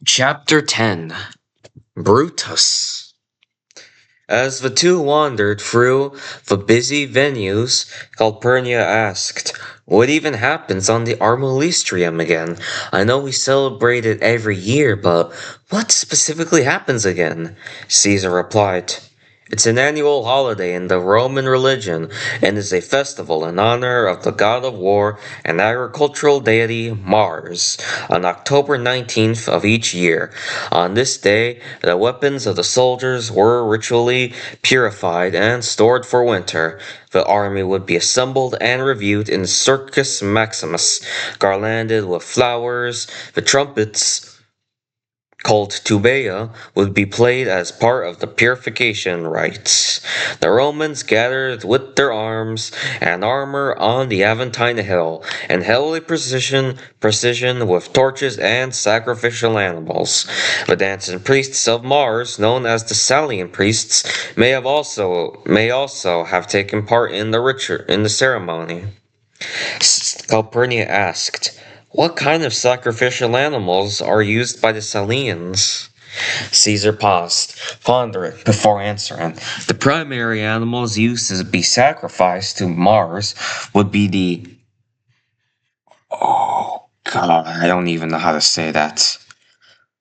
Chapter 10 Brutus. As the two wandered through the busy venues, Calpurnia asked, "What even happens on the Armilistrium again? I know we celebrate it every year, but what specifically happens again?" Caesar replied, "It's an annual holiday in the Roman religion and is a festival in honor of the god of war and agricultural deity Mars on October 19th of each year. On this day, the weapons of the soldiers were ritually purified and stored for winter. The army would be assembled and reviewed in Circus Maximus, garlanded with flowers. The trumpets, called tubaea, would be played as part of the purification rites. The Romans gathered with their arms and armor on the Aventine Hill, and heavily precision with torches and sacrificial animals. The dancing priests of Mars, known as the Salian priests, may also have taken part in the ceremony." Calpurnia asked, "What kind of sacrificial animals are used by the Salians?" Caesar paused, pondering before answering. "The primary animals used to be sacrificed to Mars would be the... Oh, God, I don't even know how to say that.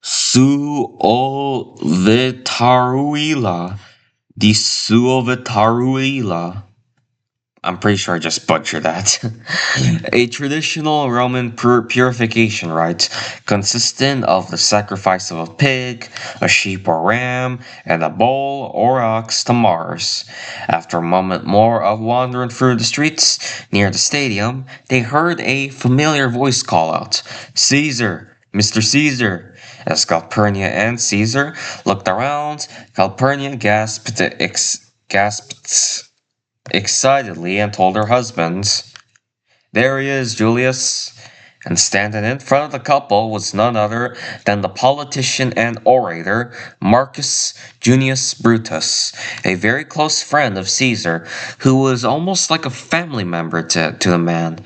Suovitaruila. The Suovitaruila. I'm pretty sure I just butchered that. A traditional Roman purification rite consisting of the sacrifice of a pig, a sheep or ram, and a bull or ox to Mars. After a moment more of wandering through the streets near the stadium, they heard a familiar voice call out, "Caesar! Mr. Caesar!" As Calpurnia and Caesar looked around, Calpurnia gasped excitedly and told her husband, "There he is, Julius." And standing in front of the couple was none other than the politician and orator Marcus Junius Brutus, a very close friend of Caesar, who was almost like a family member to the man.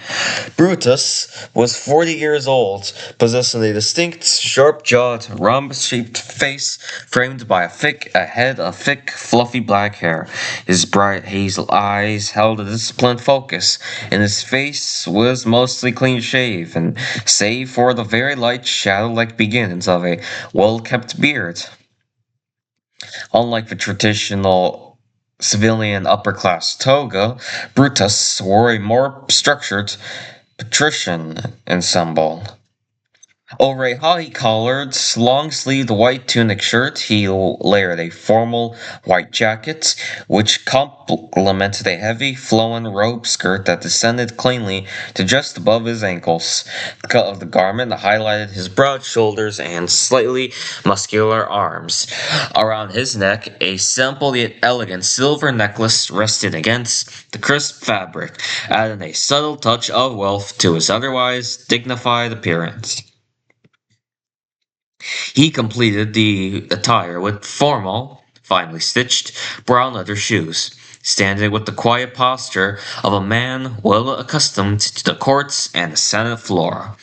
Brutus was 40 years old, possessing a distinct, sharp-jawed, rhombus-shaped face framed by a head of thick, fluffy black hair. His bright hazel eyes held a disciplined focus, and his face was mostly clean-shaven, save for the very light shadow-like beginnings of a well-kept beard. Unlike the traditional civilian upper-class toga, Brutus wore a more structured patrician ensemble. Over a high-collared, long-sleeved white tunic shirt, he layered a formal white jacket, which complemented a heavy, flowing robe skirt that descended cleanly to just above his ankles. The cut of the garment highlighted his broad shoulders and slightly muscular arms. Around his neck, a simple yet elegant silver necklace rested against the crisp fabric, adding a subtle touch of wealth to his otherwise dignified appearance. He completed the attire with formal, finely stitched, brown leather shoes, standing with the quiet posture of a man well accustomed to the courts and the Senate floor.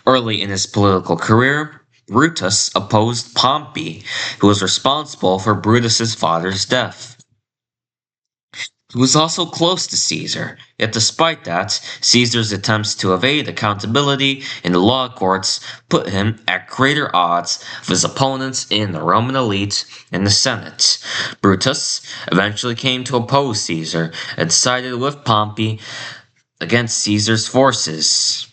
Early in his political career, Brutus opposed Pompey, who was responsible for Brutus's father's death. He was also close to Caesar, yet despite that, Caesar's attempts to evade accountability in the law courts put him at greater odds with his opponents in the Roman elite and the Senate. Brutus eventually came to oppose Caesar and sided with Pompey against Caesar's forces.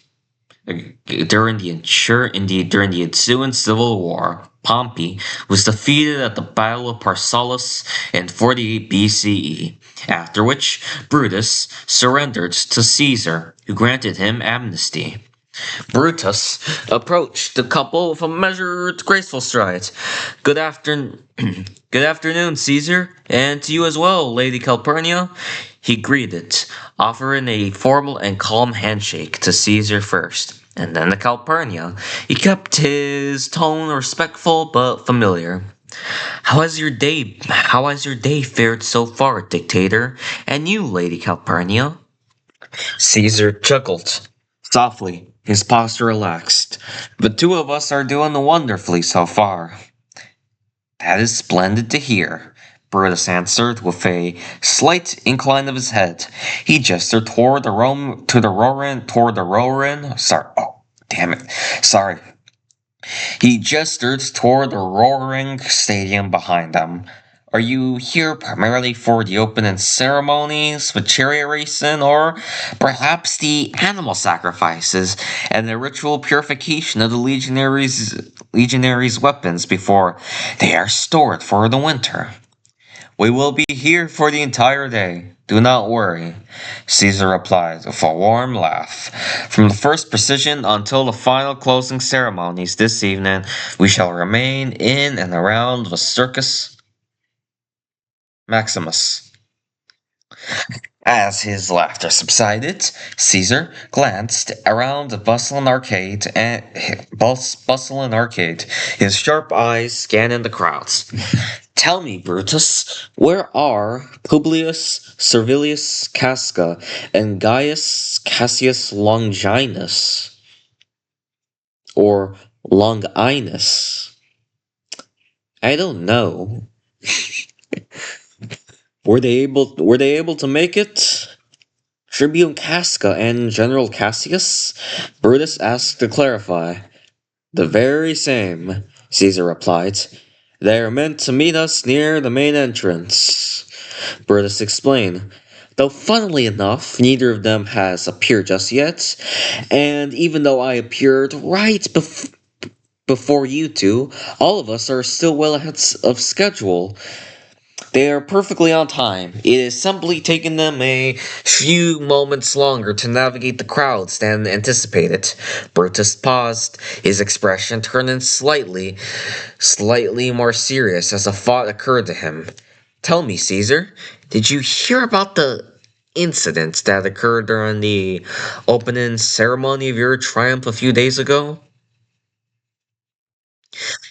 During the ensuing civil war, Pompey was defeated at the Battle of Pharsalus in 48 BCE, after which Brutus surrendered to Caesar, who granted him amnesty. Brutus approached the couple with a measured, graceful stride. Good afternoon, Caesar, and to you as well, Lady Calpurnia," he greeted, offering a formal and calm handshake to Caesar first, and then to Calpurnia. He kept his tone respectful but familiar. How has your day fared so far, Dictator? And you, Lady Calpurnia?" Caesar chuckled. Softly, his posture relaxed. The two of us are doing wonderfully so far. That is splendid to hear, Brutus answered with a slight incline of his head. He gestured toward the Roran. Sorry, oh, damn it. Sorry. He gestured toward the roaring stadium behind them. Are you here primarily for the opening ceremonies, the chariot racing, or perhaps the animal sacrifices and the ritual purification of the legionaries' weapons before they are stored for the winter? We will be here for the entire day. Do not worry, Caesar replied with a warm laugh. From the first precision until the final closing ceremonies this evening, we shall remain in and around the Circus Maximus. As his laughter subsided, Caesar glanced around the bustling arcade, his sharp eyes scanning the crowds. Tell me, Brutus, where are Publius Servilius Casca and Gaius Cassius Longinus? Or Longinus? I don't know. Were they able to make it? Tribune Casca and General Cassius? Brutus asked to clarify. The very same, Caesar replied. They are meant to meet us near the main entrance, Brutus explained. Though funnily enough, neither of them has appeared just yet, and even though I appeared before you two, all of us are still well ahead of schedule. They are perfectly on time. It is simply taking them a few moments longer to navigate the crowds than anticipated. Brutus paused, his expression turning slightly more serious as a thought occurred to him. Tell me, Caesar, did you hear about the incident that occurred during the opening ceremony of your triumph a few days ago?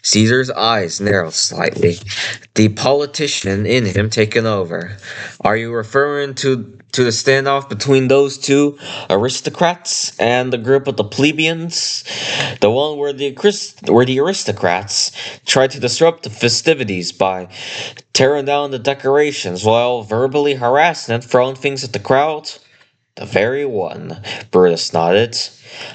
Caesar's eyes narrowed slightly, the politician in him taking over. Are you referring to the standoff between those two aristocrats and the group of the plebeians? The one where the aristocrats tried to disrupt the festivities by tearing down the decorations while verbally harassing and throwing things at the crowd? The very one, Brutus nodded.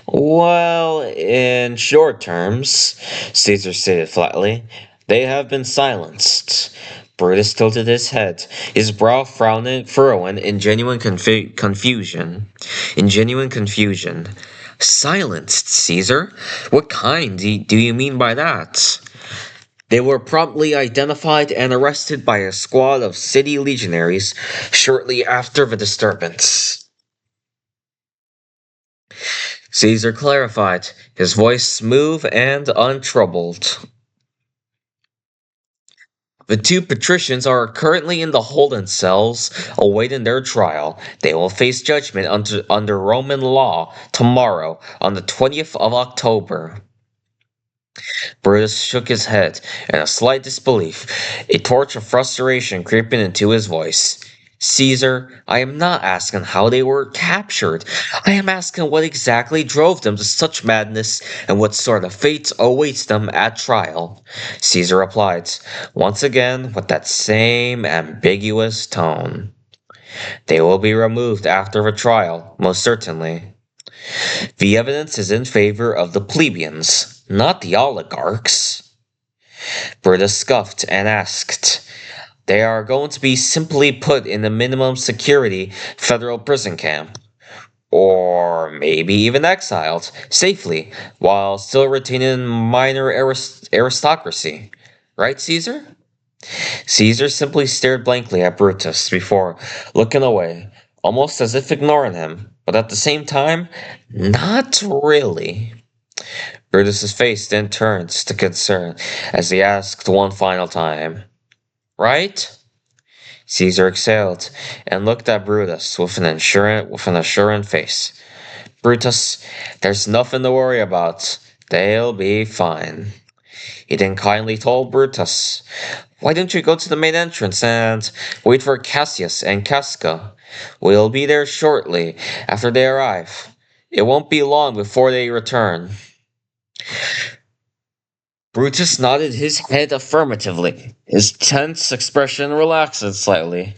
Well, in short terms, Caesar stated flatly, they have been silenced. Brutus tilted his head, his brow furrowing in genuine confusion. In genuine confusion. Silenced, Caesar? What kind do you mean by that? They were promptly identified and arrested by a squad of city legionaries shortly after the disturbance. Caesar clarified, his voice smooth and untroubled. The two patricians are currently in the holding cells, awaiting their trial. They will face judgment under Roman law tomorrow, on the 20th of October. Brutus shook his head in a slight disbelief, a torch of frustration creeping into his voice. Caesar, I am not asking how they were captured. I am asking what exactly drove them to such madness and what sort of fate awaits them at trial. Caesar replied, once again with that same ambiguous tone. They will be removed after the trial, most certainly. The evidence is in favor of the plebeians, not the oligarchs. Brutus scoffed and asked, they are going to be simply put in a minimum security federal prison camp. Or maybe even exiled, safely, while still retaining minor aristocracy. Right, Caesar? Caesar simply stared blankly at Brutus before looking away, almost as if ignoring him, but at the same time, not really. Brutus's face then turned to concern as he asked one final time, right? Caesar exhaled and looked at Brutus with an assuring face. Brutus, there's nothing to worry about. They'll be fine. He then kindly told Brutus, why don't you go to the main entrance and wait for Cassius and Casca? We'll be there shortly after they arrive. It won't be long before they return. Brutus nodded his head affirmatively. His tense expression relaxed slightly.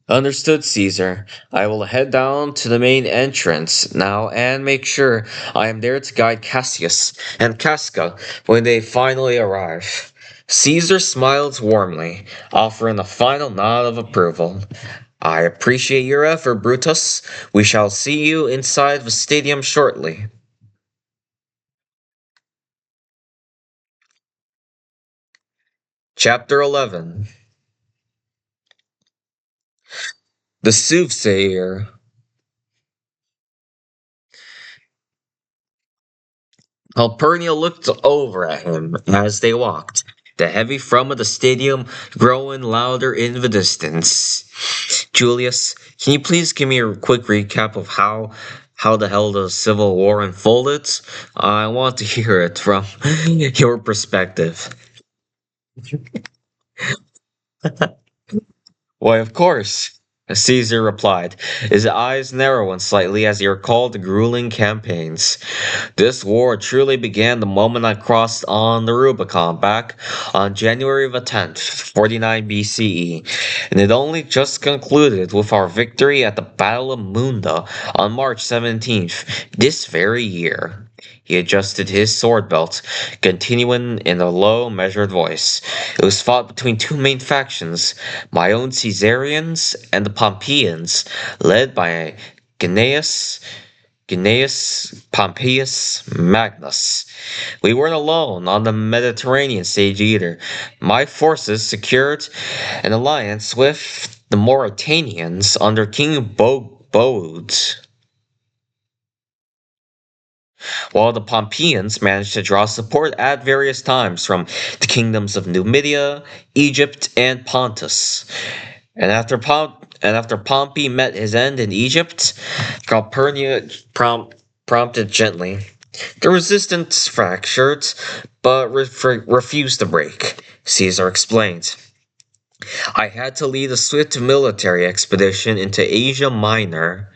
Understood, Caesar. I will head down to the main entrance now and make sure I am there to guide Cassius and Casca when they finally arrive. Caesar smiled warmly, offering a final nod of approval. I appreciate your effort, Brutus. We shall see you inside the stadium shortly. Chapter 11. The Soothsayer. Calpurnia looked over at him as they walked, the heavy thrum of the stadium growing louder in the distance. Julius, can you please give me a quick recap of how the hell the Civil War unfolded? I want to hear it from your perspective. Why, of course, Caesar replied, his eyes narrowing slightly as he recalled the grueling campaigns. This war truly began the moment I crossed on the Rubicon back on January the 10th, 49 BCE, and it only just concluded with our victory at the Battle of Munda on March 17th, this very year. He adjusted his sword belt, continuing in a low, measured voice. It was fought between two main factions, my own Caesarians and the Pompeians, led by Gnaeus Pompeius Magnus. We weren't alone on the Mediterranean stage either. My forces secured an alliance with the Mauritanians under King Boud, while the Pompeians managed to draw support at various times from the kingdoms of Numidia, Egypt, and Pontus. And after Pompey met his end in Egypt, Calpurnia prompted gently. The resistance fractured, but refused to break, Caesar explained. I had to lead a swift military expedition into Asia Minor,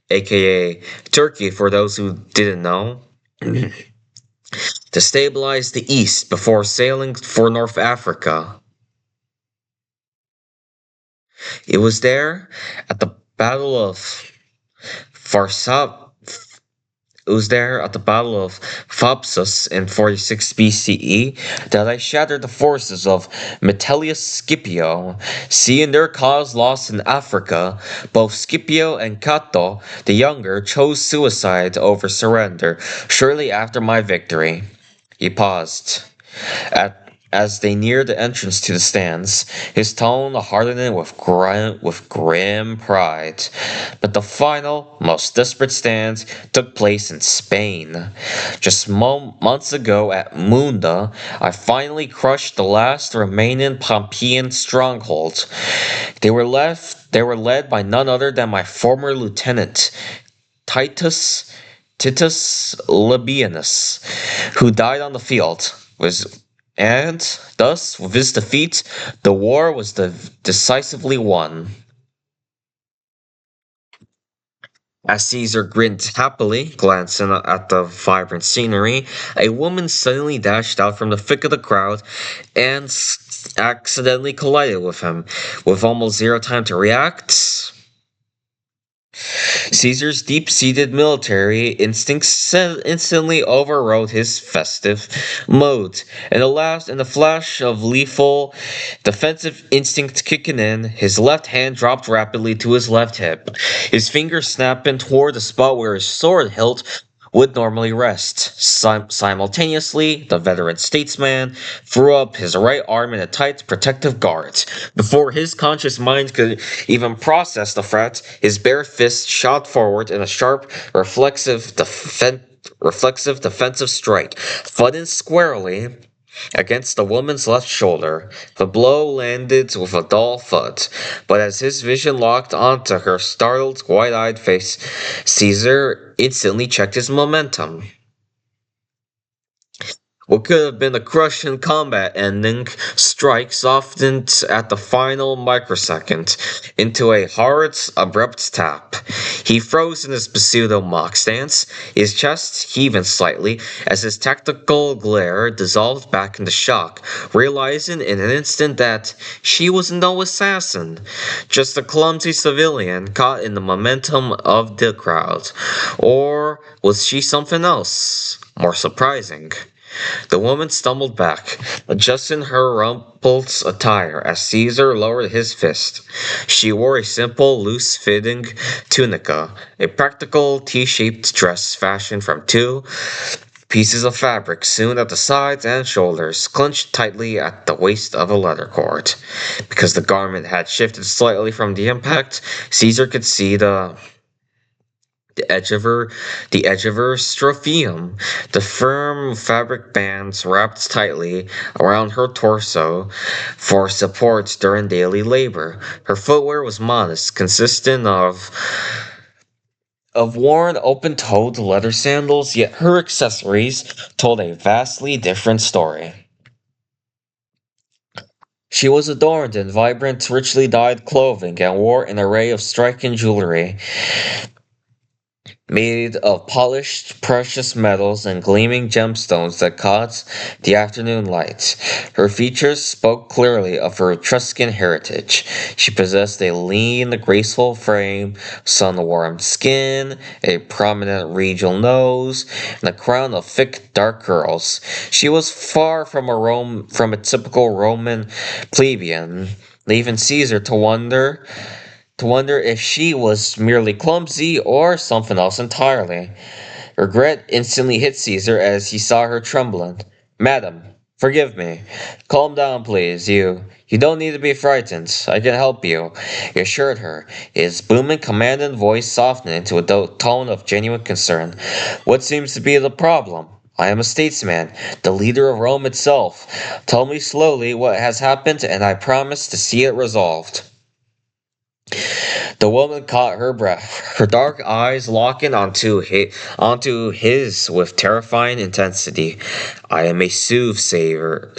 aka Turkey for those who didn't know, to stabilize the east before sailing for North Africa. It was there at the Battle of Farsab. It was there at the Battle of Phospus in 46 BCE that I shattered the forces of Metellus Scipio. Seeing their cause lost in Africa, both Scipio and Cato the Younger chose suicide over surrender shortly after my victory. He paused. As they neared the entrance to the stands, his tone hardening with grim pride. But the final, most desperate stand took place in Spain. Just months ago at Munda, I finally crushed the last remaining Pompeian stronghold. They were led by none other than my former lieutenant, Titus Labienus, who died on the field. And thus, with his defeat, the war was decisively won. As Caesar grinned happily, glancing at the vibrant scenery, a woman suddenly dashed out from the thick of the crowd and accidentally collided with him. With almost zero time to react, Caesar's deep-seated military instincts instantly overrode his festive mode. In a flash of lethal defensive instinct kicking in, his left hand dropped rapidly to his left hip, his fingers snapping toward the spot where his sword hilt would normally rest. Simultaneously, the veteran statesman threw up his right arm in a tight protective guard. Before his conscious mind could even process the threat, his bare fist shot forward in a sharp, reflexive defensive strike, thudding squarely against the woman's left shoulder. The blow landed with a dull thud, but as his vision locked onto her startled, wide-eyed face, Caesar instantly checked his momentum. What could have been a crushing combat ending strike softened at the final microsecond into a hard, abrupt tap. He froze in his pseudo mock stance, his chest heaving slightly as his tactical glare dissolved back into shock, realizing in an instant that she was no assassin, just a clumsy civilian caught in the momentum of the crowd. Or was she something else? More surprising. The woman stumbled back, adjusting her rumpled attire as Caesar lowered his fist. She wore a simple, loose-fitting tunica, a practical T-shaped dress fashioned from two pieces of fabric sewn at the sides and shoulders, clutched tightly at the waist of a leather cord. Because the garment had shifted slightly from the impact, Caesar could see the edge of her the edge of her strophium, the firm fabric bands wrapped tightly around her torso for support during daily labor. Her footwear was modest, consisting of worn open-toed leather sandals, yet her accessories told a vastly different story. She was adorned in vibrant, richly dyed clothing and wore an array of striking jewelry made of polished precious metals and gleaming gemstones that caught the afternoon light. Her features spoke clearly of her Etruscan heritage. She possessed a lean, graceful frame, sun-warmed skin, a prominent regal nose, and a crown of thick, dark curls. She was far from a typical Roman plebeian, leaving Caesar to wonder if she was merely clumsy or something else entirely. Regret instantly hit Caesar as he saw her trembling. Madam, forgive me. Calm down, please. You don't need to be frightened. I can help you, he assured her, his booming, commanding voice softening into a tone of genuine concern. What seems to be the problem? I am a statesman, the leader of Rome itself. Tell me slowly what has happened, and I promise to see it resolved. The woman caught her breath, her dark eyes locking onto his with terrifying intensity. I am a soothsayer,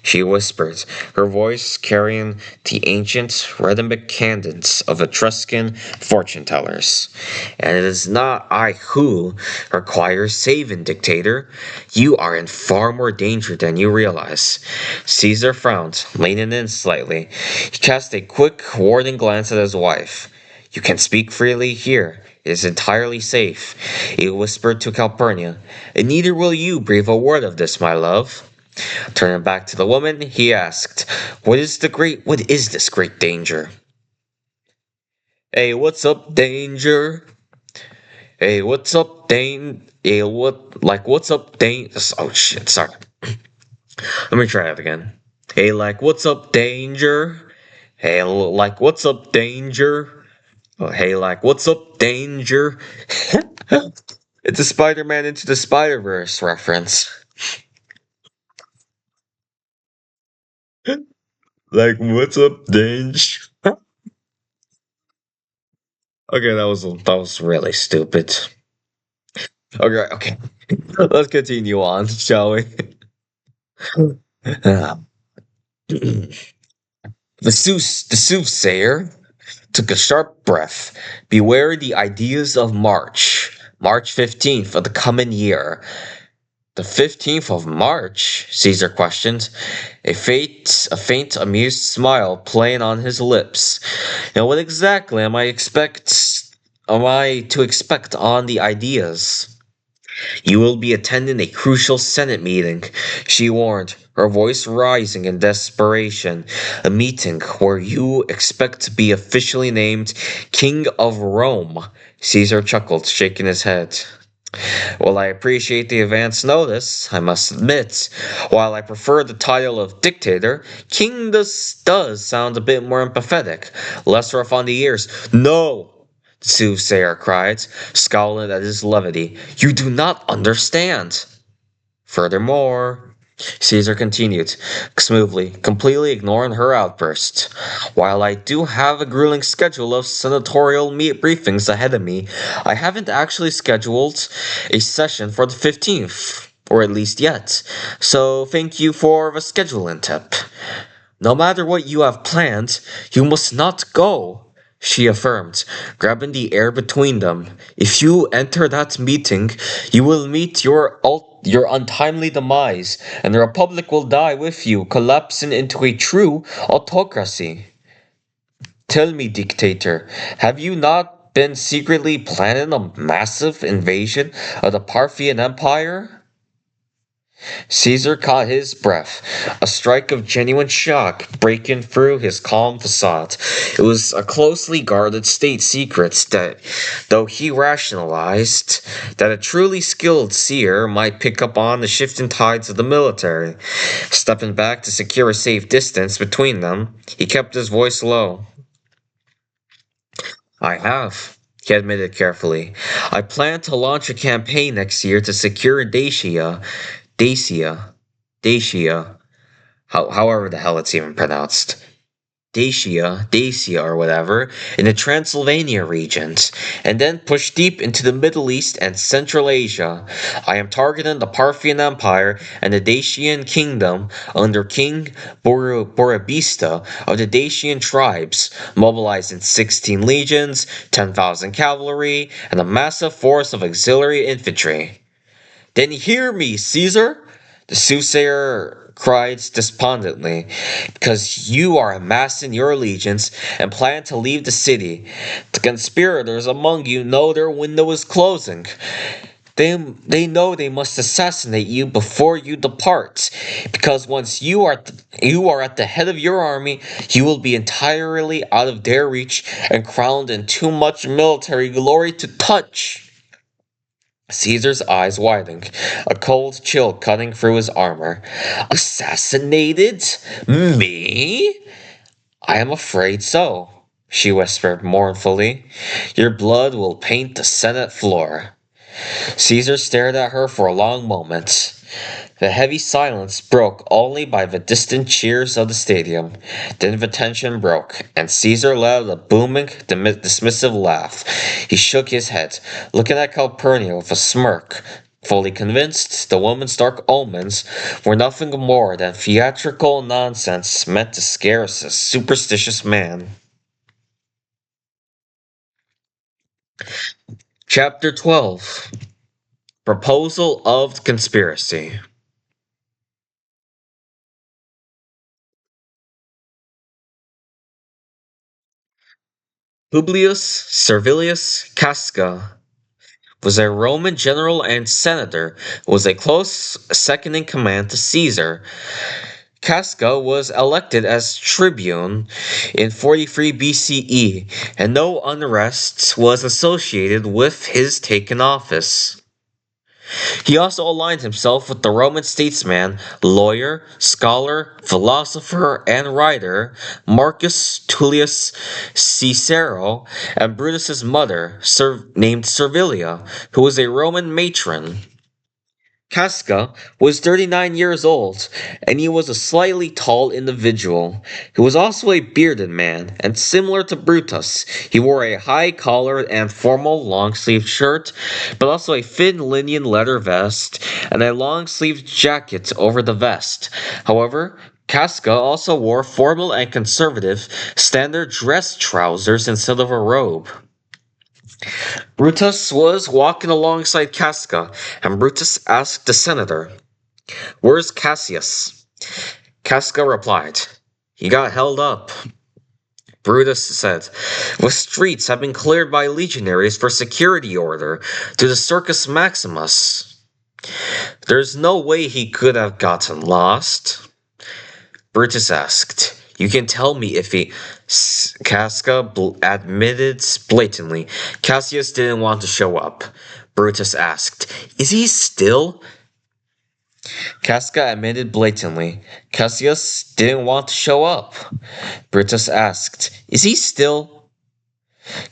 she whispered, her voice carrying the ancient rhythmic cadence of Etruscan fortune tellers. And it is not I who requires saving, dictator. You are in far more danger than you realize. Caesar frowned, leaning in slightly. He cast a quick, warning glance at his wife. You can speak freely here. It is entirely safe, he whispered to Calpurnia. And neither will you breathe a word of this, my love. Turning back to the woman, he asked, what is this great danger? Hey, what's up, danger? Hey, what's up, Hey, what's up, Oh, shit, sorry. Let me try it again. Hey, what's up, danger? Hey, what's up, danger? Oh, hey, what's up, danger? It's a Spider-Man Into the Spider-Verse reference. What's up, danger? Okay, that was really stupid. Okay. Let's continue on, shall we? The soothsayer took a sharp breath. Beware the ideas of March. March 15th of the coming year. The 15th of March? Caesar questioned, a faint amused smile playing on his lips. Now what exactly am I to expect on the ideas? You will be attending a crucial Senate meeting, she warned, her voice rising in desperation. A meeting where you expect to be officially named King of Rome. Caesar chuckled, shaking his head. Well, I appreciate the advance notice, I must admit. While I prefer the title of dictator, king does sound a bit more empathetic, less rough on the ears. No! The soothsayer cried, scowling at his levity. You do not understand. Furthermore, Caesar continued, smoothly, completely ignoring her outburst. While I do have a grueling schedule of senatorial briefings ahead of me, I haven't actually scheduled a session for the 15th. or at least yet. So thank you for the scheduling tip. No matter what you have planned, you must not go, she affirmed, grabbing the air between them. If you enter that meeting, you will meet your untimely demise, and the Republic will die with you, collapsing into a true autocracy. Tell me, dictator, have you not been secretly planning a massive invasion of the Parthian Empire? Caesar caught his breath, a strike of genuine shock breaking through his calm facade. It was a closely guarded state secret that, though he rationalized that a truly skilled seer might pick up on the shifting tides of the military. Stepping back to secure a safe distance between them, he kept his voice low. I have, he admitted carefully. I plan to launch a campaign next year to secure Dacia, however the hell it's even pronounced. Dacia, or whatever, in the Transylvania regions, and then push deep into the Middle East and Central Asia. I am targeting the Parthian Empire and the Dacian kingdom under King Borabista of the Dacian tribes, mobilizing 16 legions, 10,000 cavalry, and a massive force of auxiliary infantry. Then hear me, Caesar! The soothsayer cried despondently, because you are amassing your legions and plan to leave the city. The conspirators among you know their window is closing. They know they must assassinate you before you depart, because once you are at the head of your army, you will be entirely out of their reach and crowned in too much military glory to touch. Caesar's eyes widened, a cold chill cutting through his armor. Assassinated? Me? I am afraid so, she whispered mournfully. Your blood will paint the Senate floor. Caesar stared at her for a long moment. The heavy silence broke only by the distant cheers of the stadium. Then the tension broke, and Caesar let out a booming, dismissive laugh. He shook his head, looking at Calpurnia with a smirk, fully convinced the woman's dark omens were nothing more than theatrical nonsense meant to scare a superstitious man. Chapter 12 Proposal of Conspiracy. Publius Servilius Casca was a Roman general and senator who was a close second in command to Caesar. Casca was elected as tribune in 43 BCE, and no unrest was associated with his taken office. He also aligned himself with the Roman statesman, lawyer, scholar, philosopher, and writer Marcus Tullius Cicero and Brutus's mother, named Servilia, who was a Roman matron. Casca was 39 years old, and he was a slightly tall individual. He was also a bearded man, and similar to Brutus, he wore a high-collared and formal long-sleeved shirt, but also a thin linen leather vest and a long-sleeved jacket over the vest. However, Casca also wore formal and conservative standard dress trousers instead of a robe. Brutus was walking alongside Casca, and Brutus asked the senator, "Where's Cassius?" Casca replied, "He got held up." Brutus said, "The streets have been cleared by legionaries for security order to the Circus Maximus." "There's no way he could have gotten lost." Brutus asked, "You can tell me if he..." Casca admitted blatantly. Cassius didn't want to show up. Brutus asked, "Is he still..." Casca admitted blatantly. Cassius didn't want to show up. Brutus asked, "Is he still..."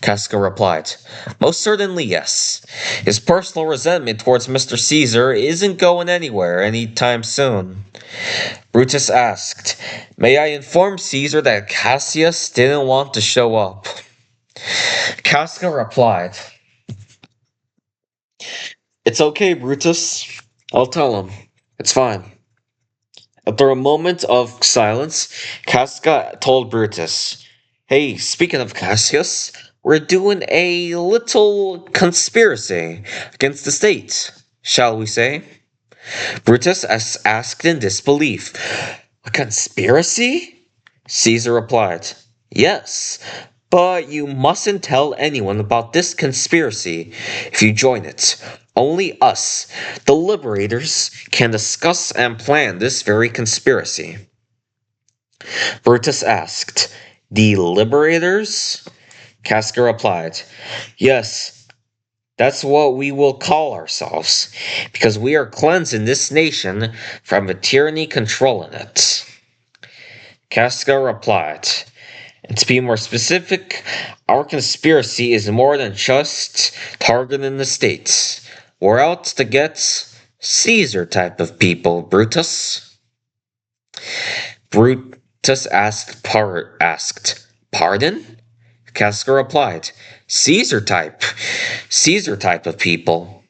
Casca replied, "Most certainly yes. His personal resentment towards Mr. Caesar isn't going anywhere anytime soon." Brutus asked, "May I inform Caesar that Cassius didn't want to show up?" Casca replied, "It's okay, Brutus. I'll tell him. It's fine. After a moment of silence, Casca told Brutus, Hey, speaking of Cassius, we're doing a little conspiracy against the state, shall we say? Brutus asked in disbelief. A conspiracy? Caesar replied, Yes, but you mustn't tell anyone about this conspiracy if you join it. Only us, the liberators, can discuss and plan this very conspiracy. Brutus asked, The liberators? Casca replied, Yes, that's what we will call ourselves, because we are cleansing this nation from the tyranny controlling it. Casca replied, And to be more specific, our conspiracy is more than just targeting the states. We're out to get Caesar type of people, Brutus. Brutus asked, Pardon? Casca replied, Caesar type of people.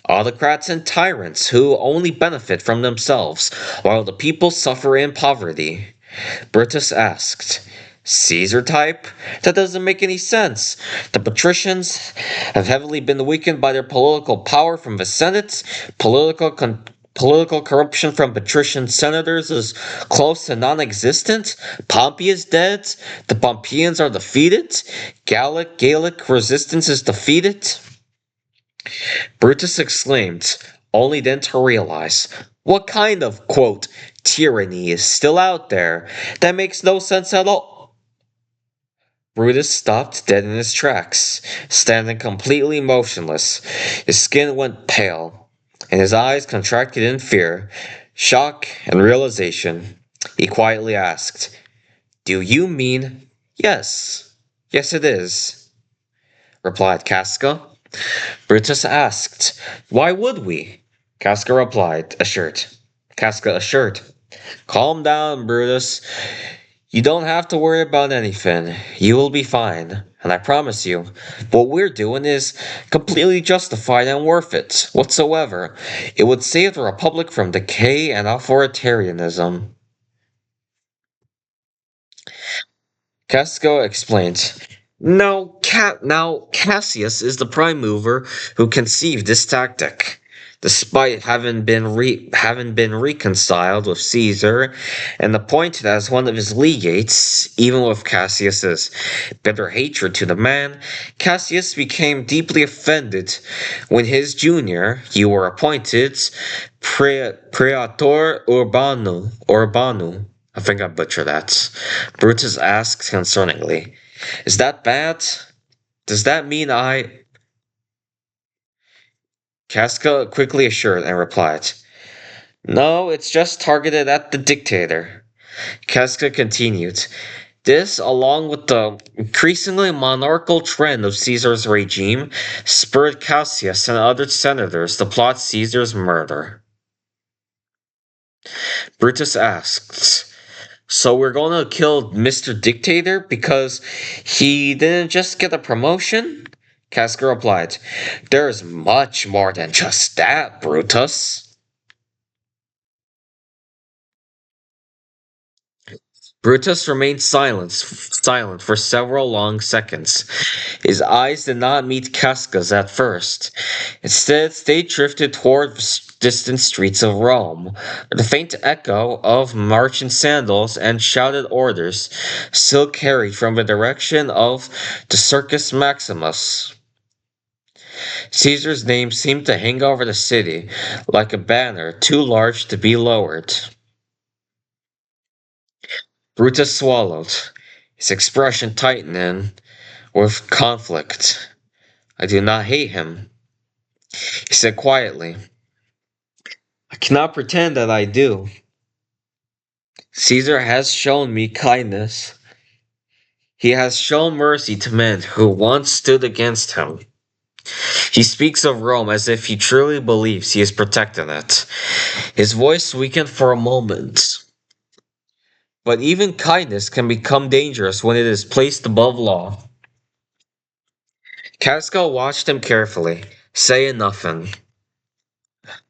Autocrats and tyrants who only benefit from themselves, while the people suffer in poverty. Brutus asked, Caesar type? That doesn't make any sense. The patricians have heavily been weakened by their political power from the Senate. Political corruption from patrician senators is close to non-existent. Pompey is dead. The Pompeians are defeated. Gallic resistance is defeated. Brutus exclaimed, only then to realize, what kind of, quote, tyranny is still out there? That makes no sense at all. Brutus stopped dead in his tracks, standing completely motionless. His skin went pale, and his eyes contracted in fear, shock, and realization. He quietly asked, Do you mean? Yes. Yes, it is, replied Casca. Brutus asked, Why would we? Casca assured. Calm down, Brutus. You don't have to worry about anything. You will be fine. And I promise you, what we're doing is completely justified and worth it, whatsoever. It would save the Republic from decay and authoritarianism. Casco explained, now Cassius is the prime mover who conceived this tactic. Despite having been reconciled with Caesar and appointed as one of his legates, even with Cassius's bitter hatred to the man, Cassius became deeply offended when his junior, you were appointed Praetor Urbanu. I think I butchered that. Brutus asked concerningly, Is that bad? Does that mean I... Casca quickly assured and replied, No, it's just targeted at the dictator. Casca continued, This, along with the increasingly monarchical trend of Caesar's regime, spurred Cassius and other senators to plot Caesar's murder. Brutus asked, So we're going to kill Mr. Dictator because he didn't just get a promotion? Casca replied, There's much more than just that, Brutus. Brutus remained silent for several long seconds. His eyes did not meet Casca's at first. Instead, they drifted toward the distant streets of Rome, where the faint echo of marching sandals and shouted orders still carried from the direction of the Circus Maximus. Caesar's name seemed to hang over the city like a banner too large to be lowered. Brutus swallowed, his expression tightening with conflict. I do not hate him, he said quietly. I cannot pretend that I do. Caesar has shown me kindness. He has shown mercy to men who once stood against him. He speaks of Rome as if he truly believes he is protecting it. His voice weakened for a moment. But even kindness can become dangerous when it is placed above law. Casca watched him carefully, saying nothing.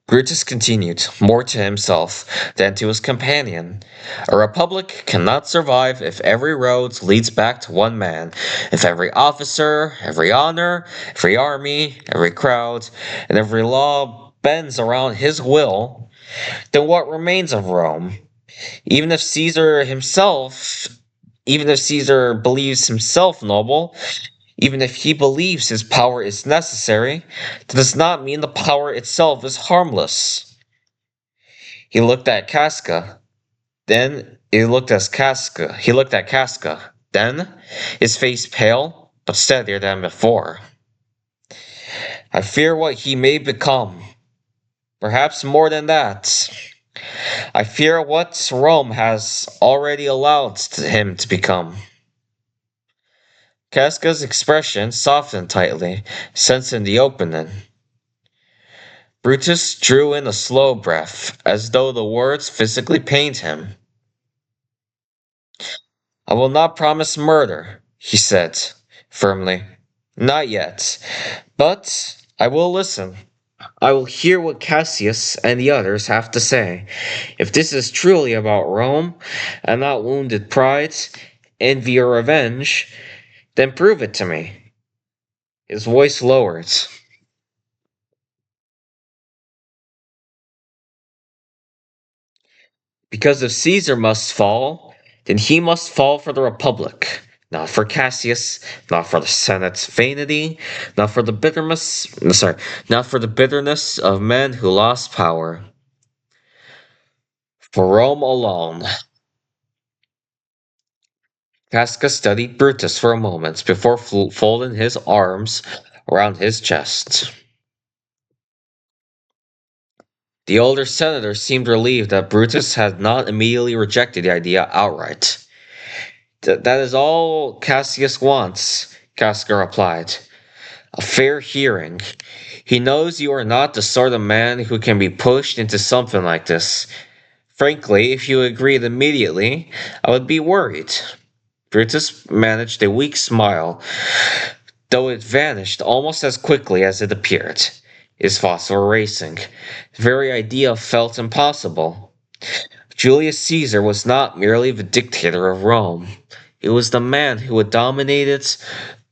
Brutus continued, more to himself than to his companion. A republic cannot survive if every road leads back to one man, if every officer, every honor, every army, every crowd, and every law bends around his will. Then what remains of Rome? Even if Caesar himself, even if Caesar believes himself noble, even if he believes his power is necessary, that does not mean the power itself is harmless. He looked at Casca. Then he looked at Casca. He looked at Casca. Then, his face pale, but steadier than before. I fear what he may become. Perhaps more than that. I fear what Rome has already allowed him to become. Casca's expression softened tightly, sensing the opening. Brutus drew in a slow breath, as though the words physically pained him. I will not promise murder, he said, firmly. Not yet. But I will listen. I will hear what Cassius and the others have to say. If this is truly about Rome, and not wounded pride, envy, or revenge, then prove it to me. His voice lowered. Because if Caesar must fall, then he must fall for the Republic. Not for Cassius, not for the Senate's vanity, not for the not for the bitterness of men who lost power. For Rome alone. Casca studied Brutus for a moment before folding his arms around his chest. The older senator seemed relieved that Brutus had not immediately rejected the idea outright. That is all Cassius wants, Casca replied. A fair hearing. He knows you are not the sort of man who can be pushed into something like this. Frankly, if you agreed immediately, I would be worried. Brutus managed a weak smile, though it vanished almost as quickly as it appeared. His thoughts were racing. The very idea felt impossible. Julius Caesar was not merely the dictator of Rome. He was the man who had dominated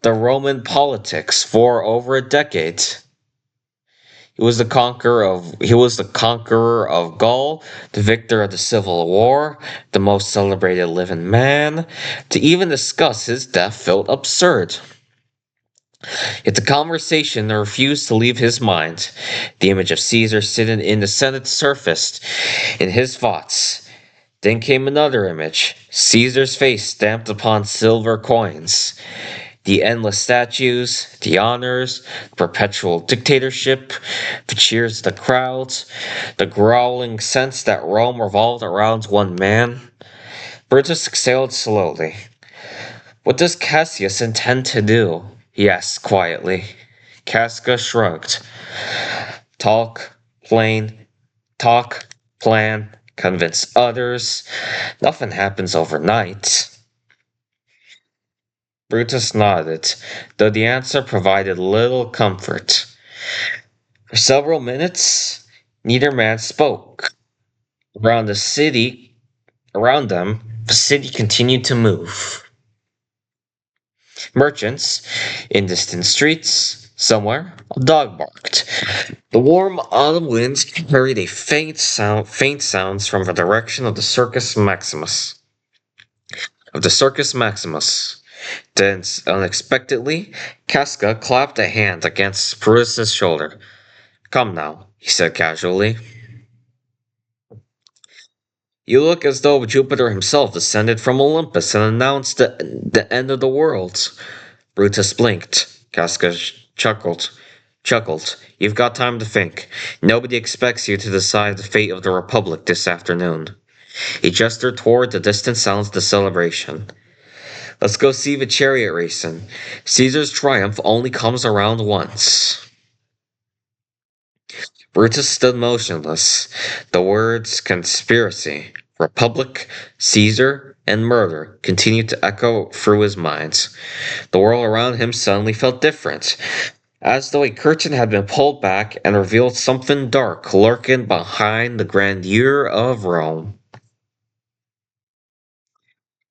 the Roman politics for over a decade. He was the conqueror of Gaul, the victor of the Civil War, the most celebrated living man. To even discuss his death felt absurd. Yet the conversation refused to leave his mind. The image of Caesar sitting in the Senate surfaced in his thoughts. Then came another image, Caesar's face stamped upon silver coins. The endless statues, the honors, the perpetual dictatorship, the cheers of the crowds, the growling sense that Rome revolved around one man. Brutus exhaled slowly. What does Cassius intend to do? He asked quietly. Casca shrugged. Talk, talk, plan, convince others. Nothing happens overnight. Brutus nodded, though the answer provided little comfort. For several minutes, neither man spoke. Around them, the city continued to move. Merchants, in distant streets, somewhere, a dog barked. The warm autumn winds carried a faint sounds from the direction of the Circus Maximus. Then, unexpectedly, Casca clapped a hand against Brutus's shoulder. Come now, he said casually. You look as though Jupiter himself descended from Olympus and announced the end of the world. Brutus blinked. Casca chuckled. You've got time to think. Nobody expects you to decide the fate of the Republic this afternoon. He gestured toward the distant sounds of the celebration. Let's go see the chariot racing. Caesar's triumph only comes around once. Brutus stood motionless. The words conspiracy, republic, Caesar, and murder continued to echo through his mind. The world around him suddenly felt different. as though a curtain had been pulled back and revealed something dark lurking behind the grandeur of Rome.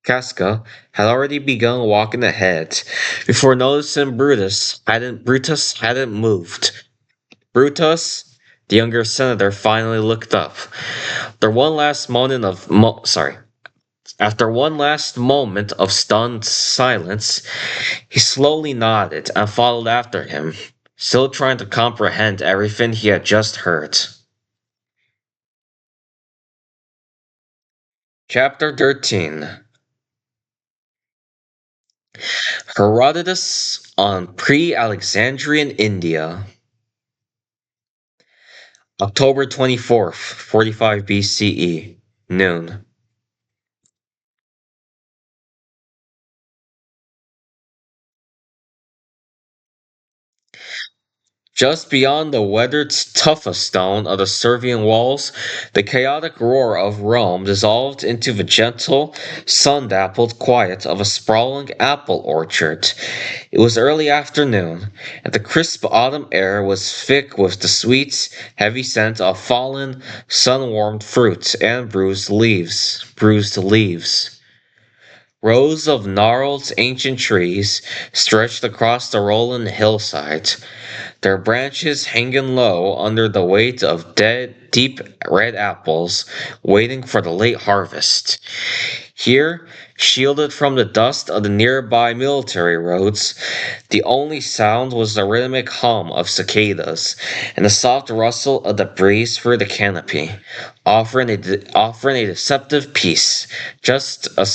Casca had already begun walking ahead before noticing Brutus hadn't moved. Brutus, the younger senator, finally looked up. After one last moment of After one last moment of stunned silence, he slowly nodded and followed after him, still trying to comprehend everything he had just heard. Chapter 13. Herodotus on Pre-Alexandrian India. October 24th, 45 BCE, noon. Just beyond the weathered tufa stone of the Servian walls, the chaotic roar of Rome dissolved into the gentle, sun-dappled quiet of a sprawling apple orchard. It was early afternoon, and the crisp autumn air was thick with the sweet, heavy scent of fallen, sun-warmed fruit and bruised leaves. Rows of gnarled ancient trees stretched across the rolling hillside, their branches hanging low under the weight of deep red apples waiting for the late harvest. Here, shielded from the dust of the nearby military roads, the only sound was the rhythmic hum of cicadas and the soft rustle of the breeze through the canopy, offering a deceptive peace, just a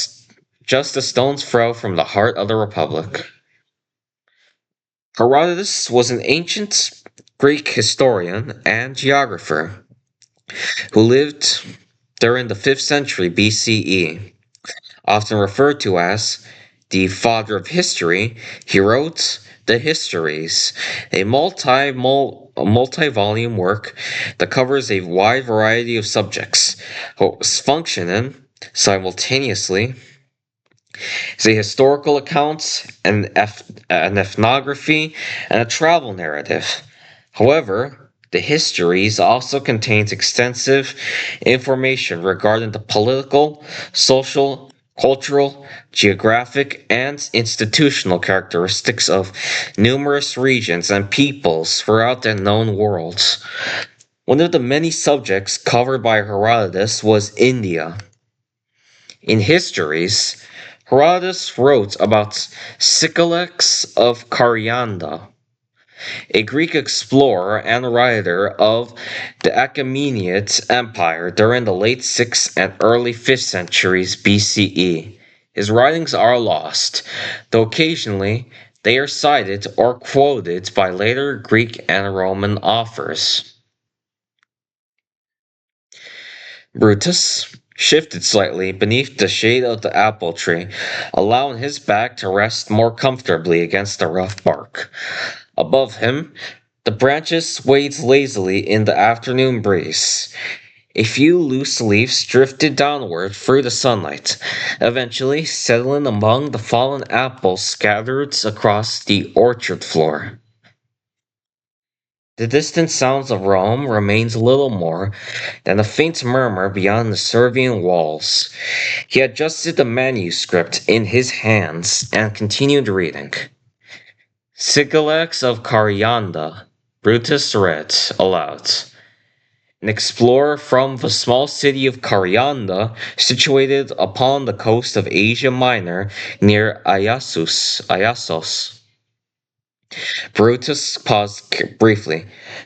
stone's throw from the heart of the Republic. Herodotus was an ancient Greek historian and geographer who lived during the 5th century BCE. Often referred to as the father of history, he wrote the Histories, a multi-volume work that covers a wide variety of subjects, functioning simultaneously is a historical account, an ethnography, and a travel narrative. However, the histories also contains extensive information regarding the political, social, cultural, geographic, and institutional characteristics of numerous regions and peoples throughout the known world. One of the many subjects covered by Herodotus was India. In histories, Herodotus wrote about Sycolex of Carianda, a Greek explorer and writer of the Achaemenid Empire during the late 6th and early 5th centuries BCE. His writings are lost, though occasionally they are cited or quoted by later Greek and Roman authors. Brutus shifted slightly beneath the shade of the apple tree, allowing his back to rest more comfortably against the rough bark. Above him, the branches swayed lazily in the afternoon breeze. A few loose leaves drifted downward through the sunlight, eventually settling among the fallen apples scattered across the orchard floor. The distant sounds of Rome remains little more than a faint murmur beyond the Servian walls. He adjusted the manuscript in his hands and continued reading. Sycolex of Carianda, Brutus read aloud. An explorer from the small city of Carianda, situated upon the coast of Asia Minor near Iasos. Brutus paused briefly.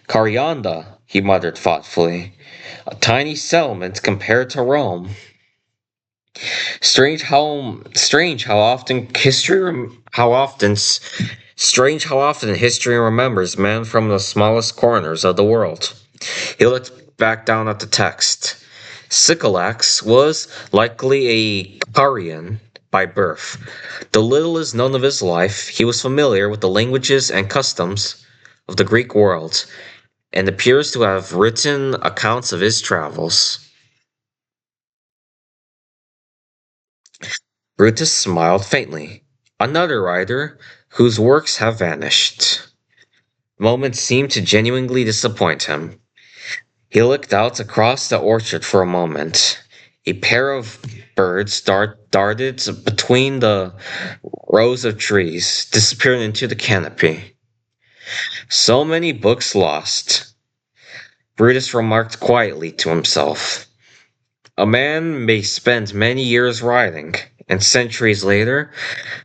Carianda, he muttered thoughtfully. A tiny settlement compared to Rome. Strange how often history how often strange how often history remembers men from the smallest corners of the world. He looked back down at the text. Sycorax was likely a Carian by birth. Though little is known of his life, he was familiar with the languages and customs of the Greek world, and appears to have written accounts of his travels. Brutus smiled faintly. Another writer whose works have vanished. The moment seemed to genuinely disappoint him. He looked out across the orchard for a moment. A pair of birds darted between the rows of trees, disappearing into the canopy. So many books lost, Brutus remarked quietly to himself. A man may spend many years writing, and centuries later,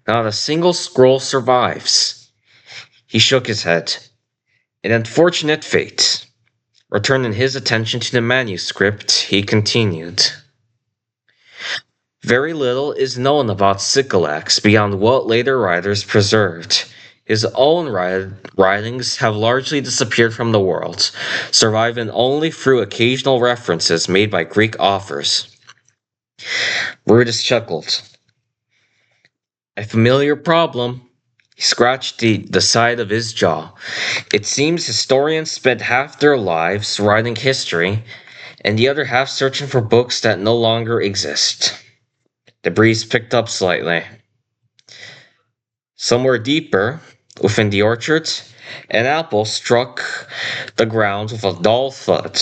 not a single scroll survives. He shook his head. An unfortunate fate. Returning his attention to the manuscript, he continued. Very little is known about Sycorax beyond what later writers preserved. His own writings have largely disappeared from the world, surviving only through occasional references made by Greek authors. Brutus chuckled. A familiar problem. He scratched the side of his jaw. It seems historians spend half their lives writing history, and the other half searching for books that no longer exist. The breeze picked up slightly. Somewhere deeper, within the orchard, an apple struck the ground with a dull thud.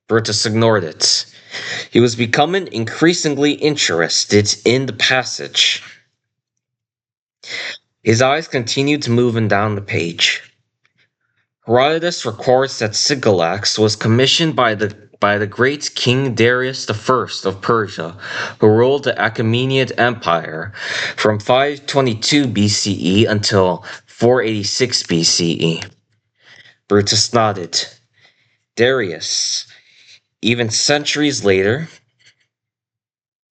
Brutus ignored it. He was becoming increasingly interested in the passage. His eyes continued to move down the page. Herodotus records that Sycorax was commissioned by the great King Darius I of Persia, who ruled the Achaemenid Empire from 522 BCE until 486 BCE. Brutus nodded. Darius. Even centuries later,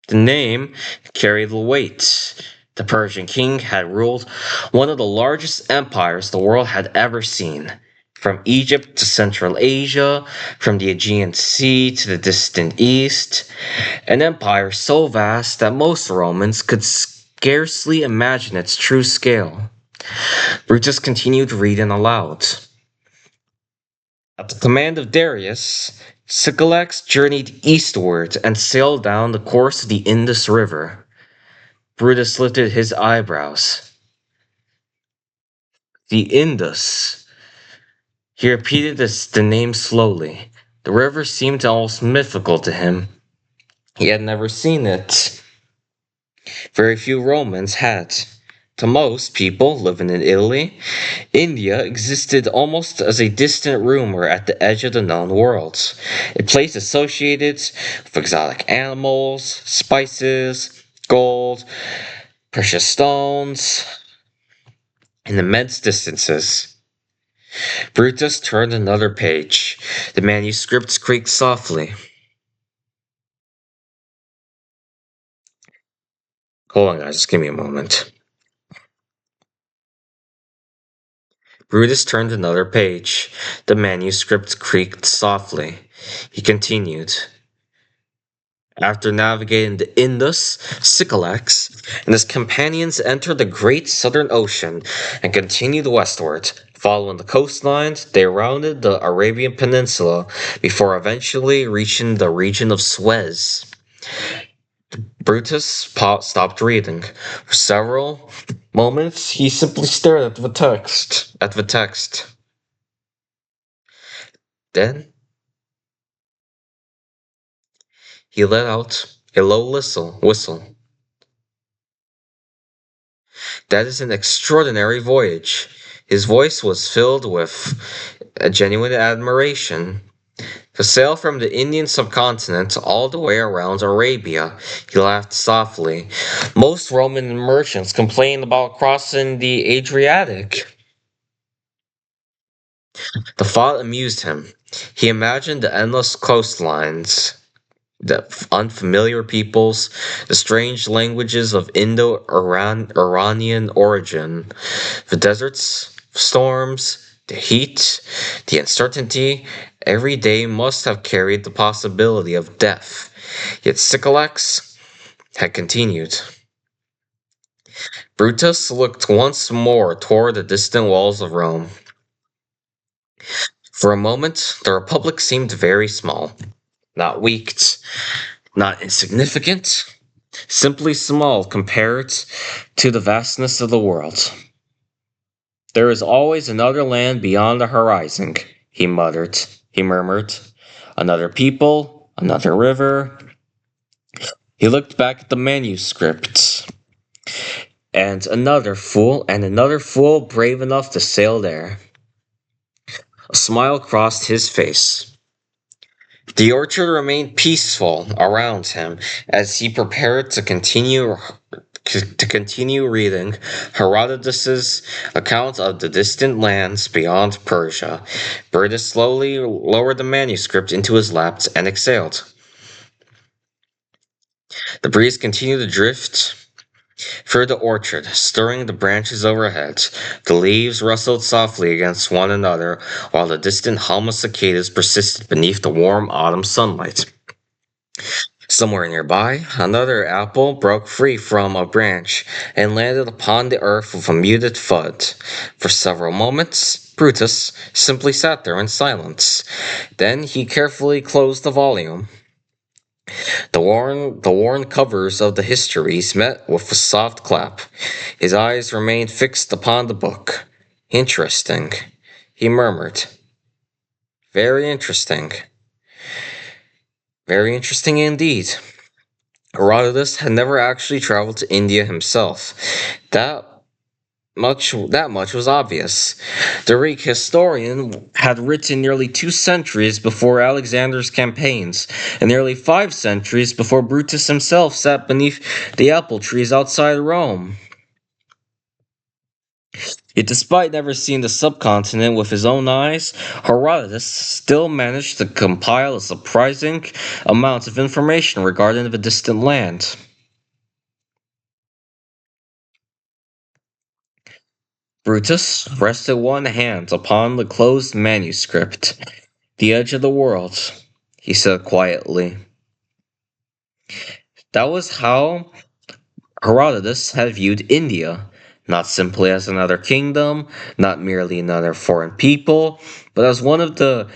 the name carried weight. The Persian king had ruled one of the largest empires the world had ever seen. From Egypt to Central Asia, from the Aegean Sea to the distant East, an empire so vast that most Romans could scarcely imagine its true scale. Brutus continued reading aloud. At the command of Darius, Sycorax journeyed eastward and sailed down the course of the Indus River. Brutus lifted his eyebrows. The Indus. He repeated the name slowly. The river seemed almost mythical to him. He had never seen it. Very few Romans had. To most people living in Italy, India existed almost as a distant rumor at the edge of the known world. A place associated with exotic animals, spices, gold, precious stones, and immense distances. Brutus turned another page. The manuscript creaked softly. Hold on, guys, just give me a moment. Brutus turned another page. The manuscript creaked softly. He continued. After navigating the Indus, Sycorax and his companions entered the great southern ocean and continued westward. Following the coastlines, they rounded the Arabian Peninsula before eventually reaching the region of Suez. Brutus stopped reading. For several moments, he simply stared at the text. Then, he let out a low whistle. That is an extraordinary voyage. His voice was filled with a genuine admiration. To sail from the Indian subcontinent all the way around Arabia, he laughed softly. Most Roman merchants complained about crossing the Adriatic. The thought amused him. He imagined the endless coastlines, the unfamiliar peoples, the strange languages of Indo-Iranian origin, the deserts, storms, the heat, the uncertainty. Every day must have carried the possibility of death. Yet Sycorax had continued. Brutus looked once more toward the distant walls of Rome. For a moment, the Republic seemed very small, not weak, not insignificant, simply small compared to the vastness of the world. There is always another land beyond the horizon, he murmured. Another people, another river. He looked back at the manuscript. And another fool brave enough to sail there. A smile crossed his face. The orchard remained peaceful around him as he prepared to continue reading Herodotus's account of the distant lands beyond Persia. Brutus slowly lowered the manuscript into his lap and exhaled. The breeze continued to drift through the orchard, stirring the branches overhead. The leaves rustled softly against one another, while the distant hum of cicadas persisted beneath the warm autumn sunlight. Somewhere nearby, another apple broke free from a branch and landed upon the earth with a muted thud. For several moments, Brutus simply sat there in silence. Then he carefully closed the volume. The worn covers of the histories met with a soft clap. His eyes remained fixed upon the book. Interesting, he murmured. Very interesting. Very interesting indeed. Herodotus had never actually traveled to India himself. That much was obvious. The Greek historian had written nearly 2 centuries before Alexander's campaigns, and nearly 5 centuries before Brutus himself sat beneath the apple trees outside Rome. Yet despite never seeing the subcontinent with his own eyes, Herodotus still managed to compile a surprising amount of information regarding the distant land. Brutus rested one hand upon the closed manuscript. The edge of the world, he said quietly. That was how Herodotus had viewed India, not simply as another kingdom, not merely another foreign people, but as one of the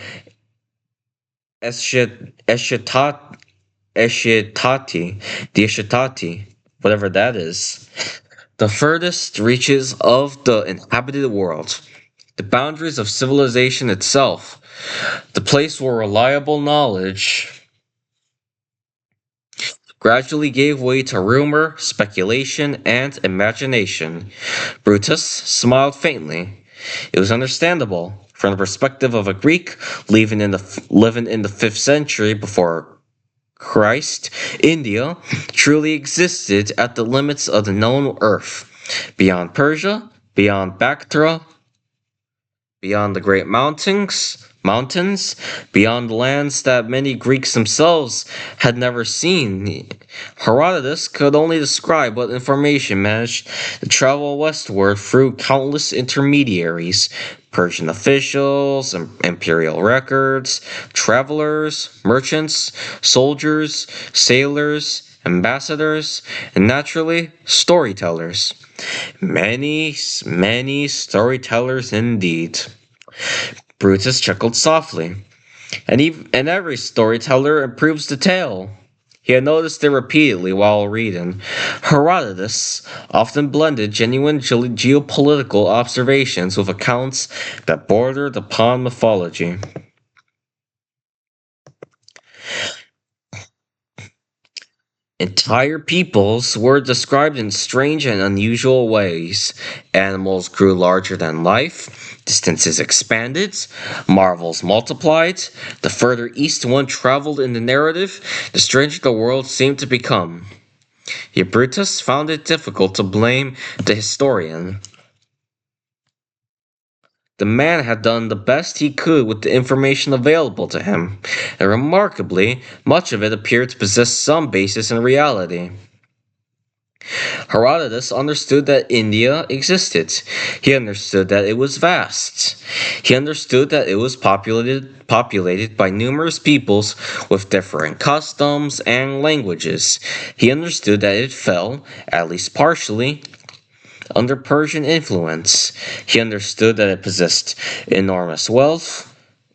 Eshetati, whatever that is, the furthest reaches of the inhabited world, the boundaries of civilization itself, the place where reliable knowledge gradually gave way to rumor, speculation, and imagination. Brutus smiled faintly. It was understandable. From the perspective of a Greek living in the 5th century before Christ, India truly existed at the limits of the known earth. Beyond Persia, beyond Bactria, beyond the great mountains, beyond lands that many Greeks themselves had never seen. Herodotus could only describe what information managed to travel westward through countless intermediaries, Persian officials, imperial records, travelers, merchants, soldiers, sailors, ambassadors, and naturally, storytellers. Many storytellers indeed. Brutus chuckled softly. And every storyteller improves the tale. He had noticed it repeatedly while reading. Herodotus often blended genuine geopolitical observations with accounts that bordered upon mythology. Entire peoples were described in strange and unusual ways. Animals grew larger than life, distances expanded, marvels multiplied. The further east one traveled in the narrative, the stranger the world seemed to become. Yet Brutus found it difficult to blame the historian. The man had done the best he could with the information available to him, and remarkably, much of it appeared to possess some basis in reality. Herodotus understood that India existed. He understood that it was vast. He understood that it was populated by numerous peoples with different customs and languages. He understood that it fell, at least partially, under Persian influence. He understood that it possessed enormous wealth,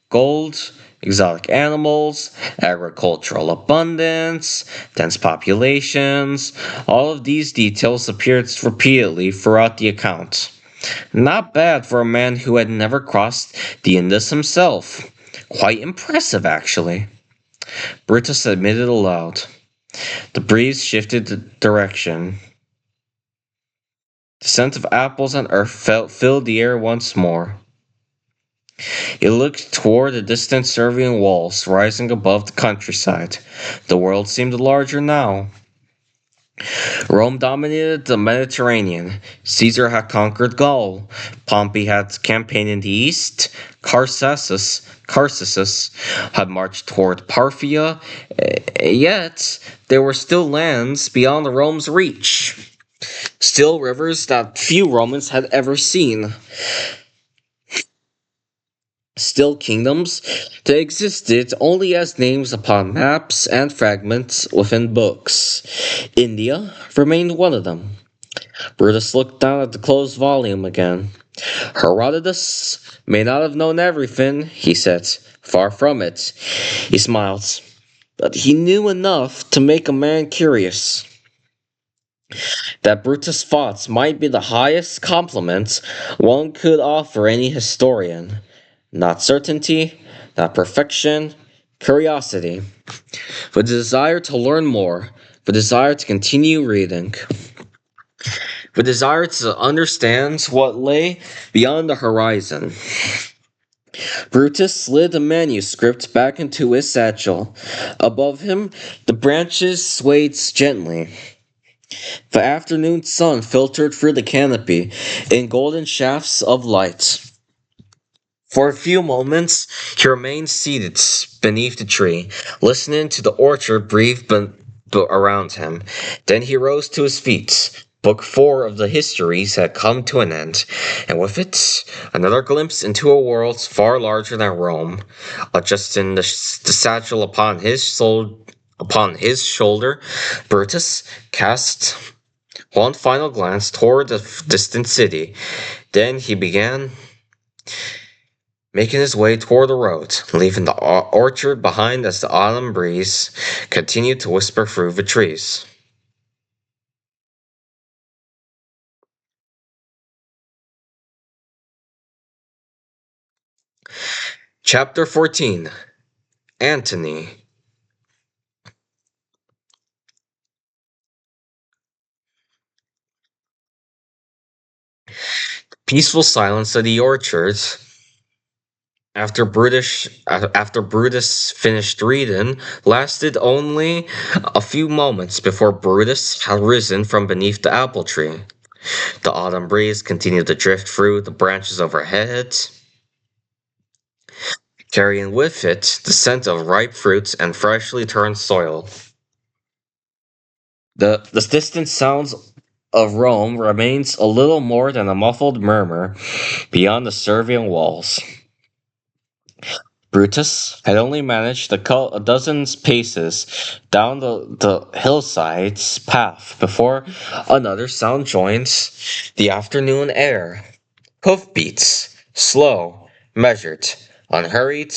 gold, exotic animals, agricultural abundance, dense populations. All of these details appeared repeatedly throughout the account. Not bad for a man who had never crossed the Indus himself. Quite impressive, actually. Brutus admitted aloud. The breeze shifted the direction. The scent of apples and earth filled the air once more. He looked toward the distant Servian walls rising above the countryside. The world seemed larger now. Rome dominated the Mediterranean. Caesar had conquered Gaul. Pompey had campaigned in the east. Carcassus had marched toward Parthia. Yet, there were still lands beyond Rome's reach. Still rivers that few Romans had ever seen. Still kingdoms that existed only as names upon maps and fragments within books. India remained one of them. Brutus looked down at the closed volume again. Herodotus may not have known everything, he said. Far from it. He smiled. But he knew enough to make a man curious. That Brutus' thoughts might be the highest compliment one could offer any historian. Not certainty, not perfection, curiosity. The desire to learn more, the desire to continue reading. The desire to understand what lay beyond the horizon. Brutus slid the manuscript back into his satchel. Above him, the branches swayed gently. The afternoon sun filtered through the canopy in golden shafts of light. For a few moments, he remained seated beneath the tree, listening to the orchard breathe around him. Then he rose to his feet. Book 4 of the Histories had come to an end, and with it, another glimpse into a world far larger than Rome. Adjusting the satchel upon his shoulder, Brutus cast one final glance toward the distant city. Then he began making his way toward the road, leaving the orchard behind as the autumn breeze continued to whisper through the trees. Chapter 14. Antony. Peaceful silence of the orchard. After Brutus finished reading, lasted only a few moments before Brutus had risen from beneath the apple tree. The autumn breeze continued to drift through the branches overhead, carrying with it the scent of ripe fruits and freshly turned soil. The distant sounds of Rome remains a little more than a muffled murmur beyond the Servian walls. Brutus had only managed to cut a dozen paces down the hillside's path before another sound joins the afternoon air. Hoofbeats, slow, measured, unhurried,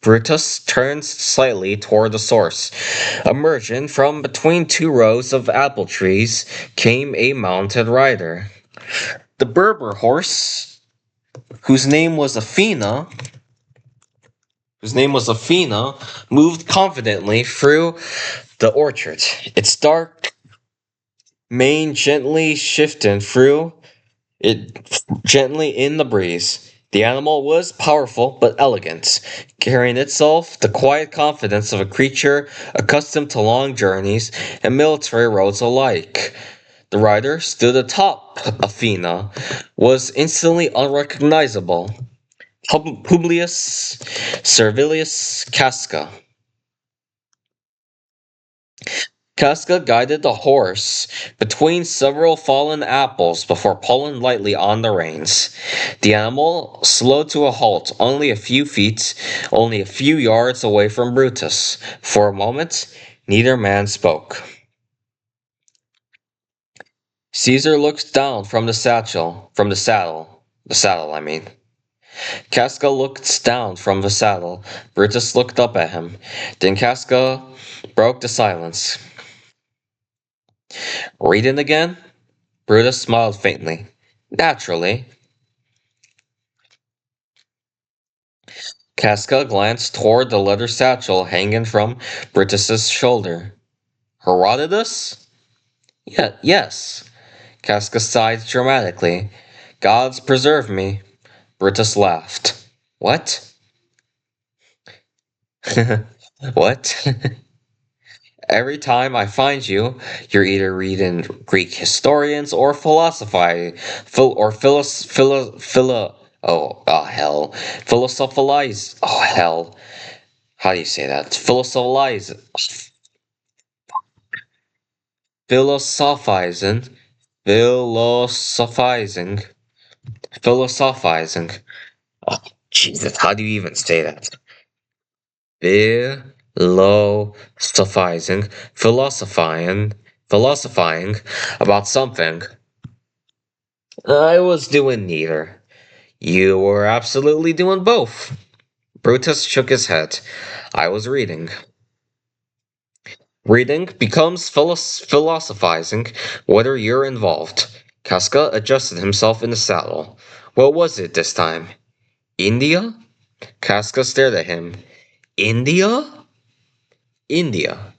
Brutus turned slightly toward the source. Emerging from between two rows of apple trees came a mounted rider. The Berber horse, whose name was Athena, moved confidently through the orchard, its dark mane gently shifting through it gently in the breeze. The animal was powerful but elegant, carrying itself the quiet confidence of a creature accustomed to long journeys and military roads alike. The rider stood atop Athena, was instantly unrecognizable. Publius Servilius Casca. Casca guided the horse between several fallen apples before pulling lightly on the reins. The animal slowed to a halt only a few yards away from Brutus. For a moment, neither man spoke. Caesar looked down from the saddle. I mean. Casca looked down from the saddle. Brutus looked up at him. Then Casca broke the silence. Reading again? Brutus smiled faintly. Naturally. Casca glanced toward the leather satchel hanging from Brutus's shoulder. Herodotus? Yeah, yes. Casca sighed dramatically. Gods preserve me. Brutus laughed. What? What? Every time I find you, you're either reading Greek historians or philosophilize, oh hell, how do you say that? Philosophizing, philosophizing, philosophizing. Oh, Jesus, how do you even say that? Philosophizing, philosophizing about something. I was doing neither. You were absolutely doing both. Brutus shook his head. I was reading. Reading becomes philosophizing whether you're involved. Casca adjusted himself in the saddle. What was it this time? India? Casca stared at him. India? India.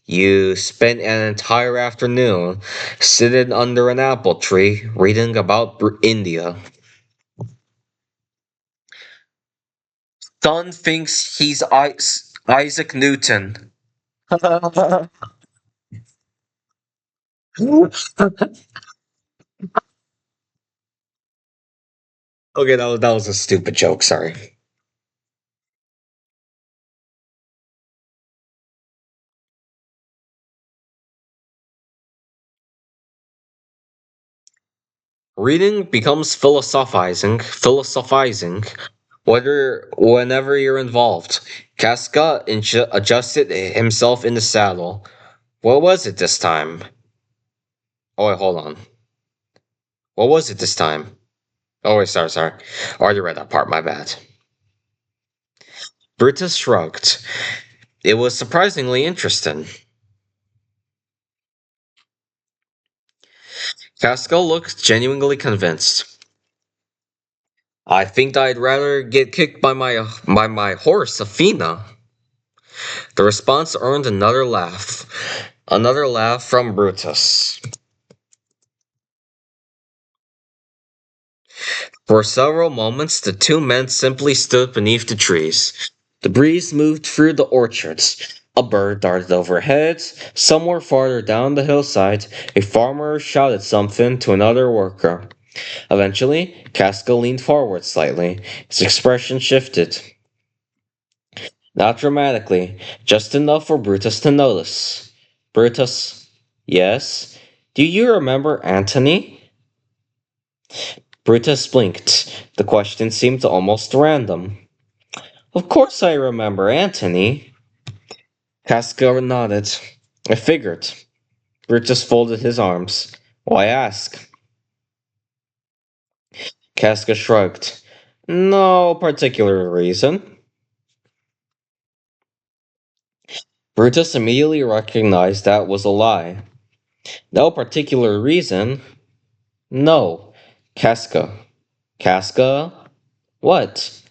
You spent an entire afternoon sitting under an apple tree reading about India. Son thinks he's Isaac Newton. Okay, that was a stupid joke, sorry. Reading becomes philosophizing, whenever you're involved. Casca adjusted himself in the saddle. What was it this time? Oh, wait, hold on. What was it this time? Oh, wait, sorry. I already read that part, my bad. Brutus shrugged. It was surprisingly interesting. Casca looked genuinely convinced. I think I'd rather get kicked by my horse, Athena. The response earned another laugh. Another laugh from Brutus. For several moments, the two men simply stood beneath the trees. The breeze moved through the orchards. A bird darted overhead. Somewhere farther down the hillside, a farmer shouted something to another worker. Eventually, Casca leaned forward slightly. His expression shifted. Not dramatically, just enough for Brutus to notice. Brutus, yes? Do you remember Antony? Brutus blinked. The question seemed almost random. Of course I remember Antony. Casca nodded. I figured. Brutus folded his arms. Why ask? Casca shrugged. No particular reason. Brutus immediately recognized that was a lie. No particular reason? No. Casca. Casca? What?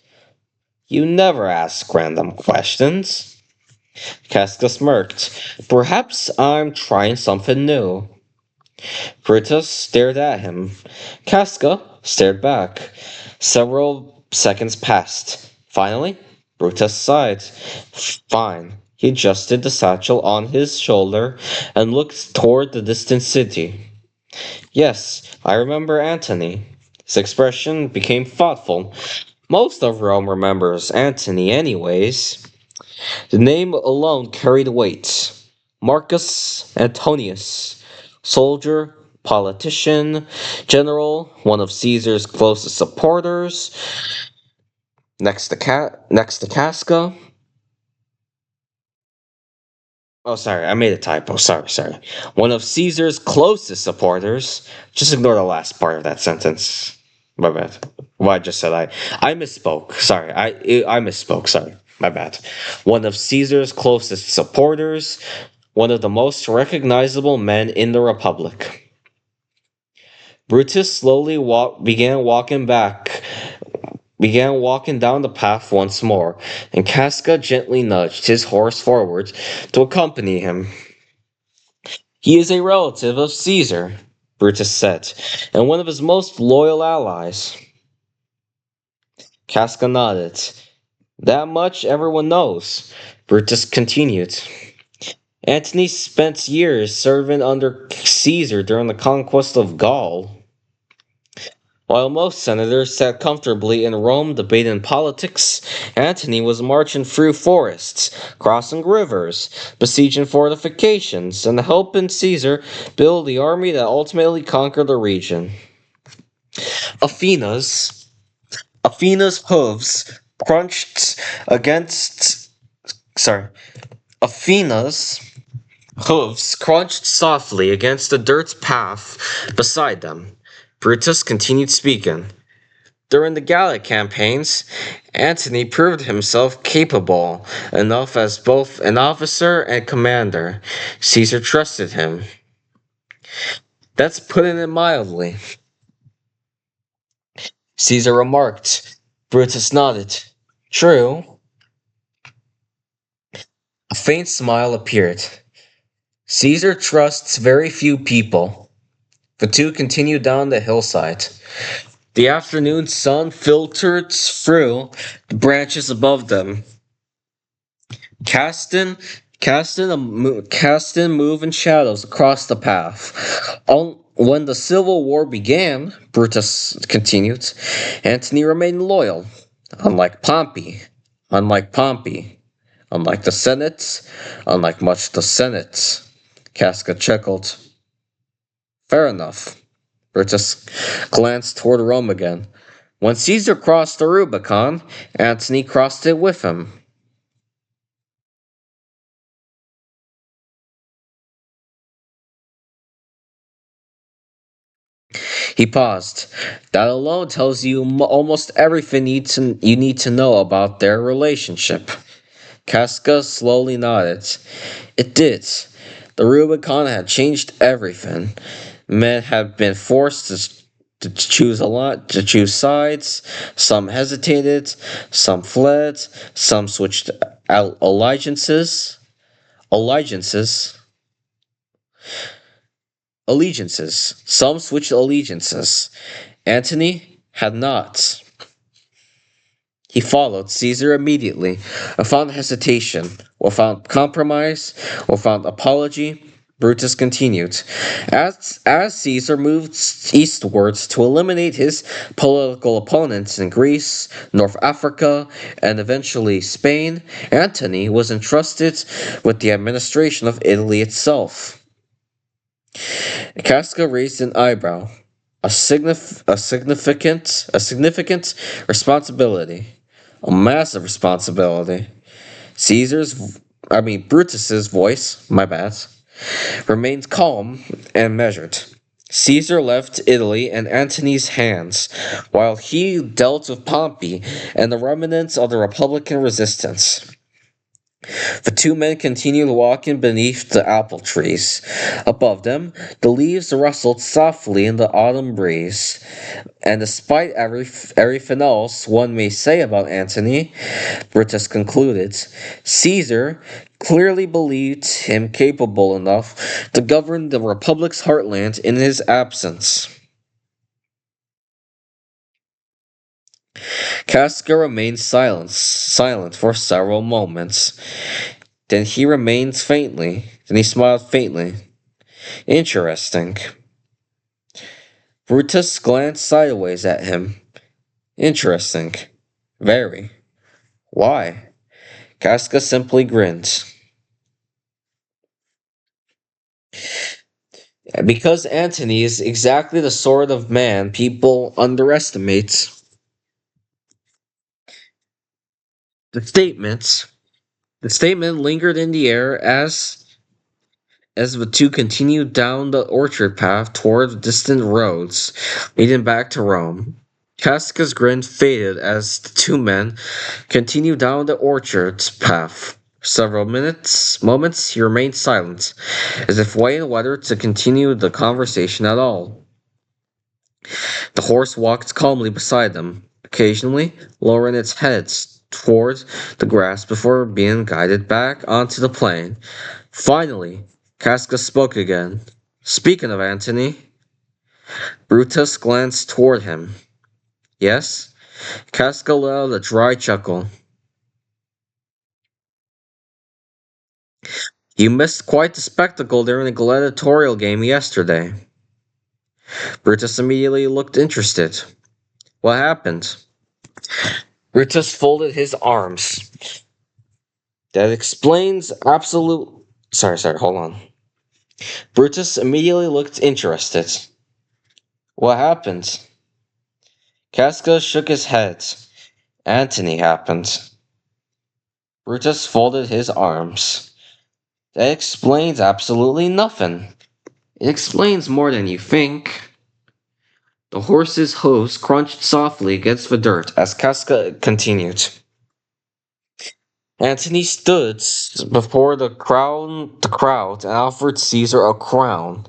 You never ask random questions. Casca smirked. Perhaps I'm trying something new. Brutus stared at him. Casca stared back. Several seconds passed. Finally, Brutus sighed. Fine. He adjusted the satchel on his shoulder and looked toward the distant city. Yes, I remember Antony. His expression became thoughtful. Most of Rome remembers Antony anyways. The name alone carried weight. Marcus Antonius, soldier, politician, general, one of Caesar's closest supporters. Next to Casca. Oh, sorry, I made a typo. Sorry. One of Caesar's closest supporters. Just ignore the last part of that sentence. My bad. What I just said, I misspoke. Sorry, I misspoke. Sorry, my bad. One of Caesar's closest supporters. One of the most recognizable men in the Republic. Brutus slowly began walking back. began walking down the path once more, and Casca gently nudged his horse forward to accompany him. He is a relative of Caesar, Brutus said, and one of his most loyal allies. Casca nodded. That much everyone knows, Brutus continued. Antony spent years serving under Caesar during the conquest of Gaul. While most senators sat comfortably in Rome debating politics, Antony was marching through forests, crossing rivers, besieging fortifications, and helping Caesar build the army that ultimately conquered the region. Athena's Athena's hooves crunched against sorry, Athena's hooves crunched softly against the dirt path beside them. Brutus continued speaking. During the Gallic campaigns, Antony proved himself capable enough as both an officer and commander. Caesar trusted him. That's putting it mildly. Caesar remarked. Brutus nodded. True. A faint smile appeared. Caesar trusts very few people. The two continued down the hillside. The afternoon sun filtered through the branches above them, casting moving shadows across the path. When the Civil War began, Brutus continued, Antony remained loyal, unlike Pompey, unlike Pompey, unlike the Senate, unlike much the Senate. Casca chuckled. Fair enough. Brutus glanced toward Rome again. When Caesar crossed the Rubicon, Antony crossed it with him. He paused. That alone tells you almost everything you need to know about their relationship. Casca slowly nodded. It did. The Rubicon had changed everything. Men had been forced to choose sides. Some hesitated, some fled, some switched allegiances, allegiances. Some switched allegiances. Antony had not. He followed Caesar immediately, without hesitation, without compromise, without apology. Brutus continued. As Caesar moved eastwards to eliminate his political opponents in Greece, North Africa, and eventually Spain, Antony was entrusted with the administration of Italy itself. Casca raised an eyebrow. A significant responsibility. A massive responsibility. Brutus's voice, my bad, remained calm and measured. Caesar left Italy in Antony's hands, while he dealt with Pompey and the remnants of the Republican resistance. The two men continued walking beneath the apple trees. Above them, the leaves rustled softly in the autumn breeze. And despite everything else one may say about Antony, Brutus concluded, Caesar clearly believed him capable enough to govern the Republic's heartland in his absence. Casca remained silent for several moments. Then he smiled faintly. Interesting. Brutus glanced sideways at him. Interesting. Very. Why? Casca simply grinned. Because Antony is exactly the sort of man people underestimate. The statement The statement lingered in the air as the two continued down the orchard path toward distant roads leading back to Rome. Casca's grin faded as the two men continued down the orchard path. For several moments, he remained silent, as if weighing whether to continue the conversation at all. The horse walked calmly beside them. occasionally lowering its head towards the grass before being guided back onto the plain. Finally, Casca spoke again. Speaking of Antony, Brutus glanced toward him. Yes? Casca let out a dry chuckle. You missed quite the spectacle during the gladiatorial game yesterday. Brutus immediately looked interested. What happened? Brutus folded his arms. That explains absolute. Sorry, hold on. Brutus immediately looked interested. What happened? Casca shook his head. Antony happened. Brutus folded his arms. That explains absolutely nothing. It explains more than you think. The horse's hooves crunched softly against the dirt as Casca continued. Antony stood before the crowd and offered Caesar a crown.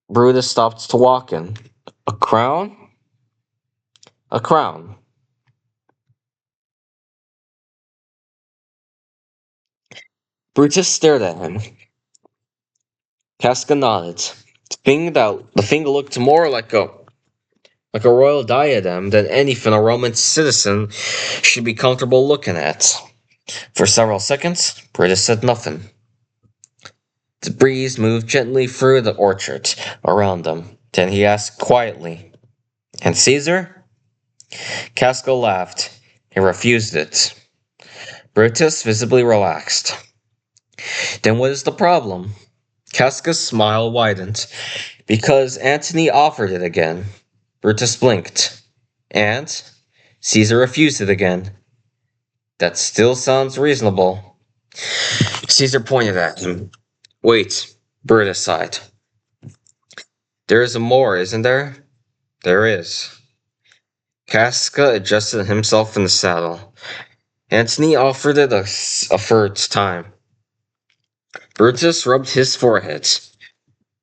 Brutus stopped to walking. A crown? A crown. Brutus stared at him. Casca nodded. The thing looked more like a royal diadem than anything a Roman citizen should be comfortable looking at. For several seconds, Brutus said nothing. The breeze moved gently through the orchard around them. Then he asked quietly, "And Caesar?" Casca laughed. He refused it. Brutus visibly relaxed. Then what is the problem? Casca's smile widened. Because Antony offered it again. Brutus blinked. And Caesar refused it again. That still sounds reasonable. Caesar pointed at him. Wait, Brutus sighed. There is a more, isn't there? There is. Casca adjusted himself in the saddle. Antony offered it a third time. Brutus rubbed his forehead.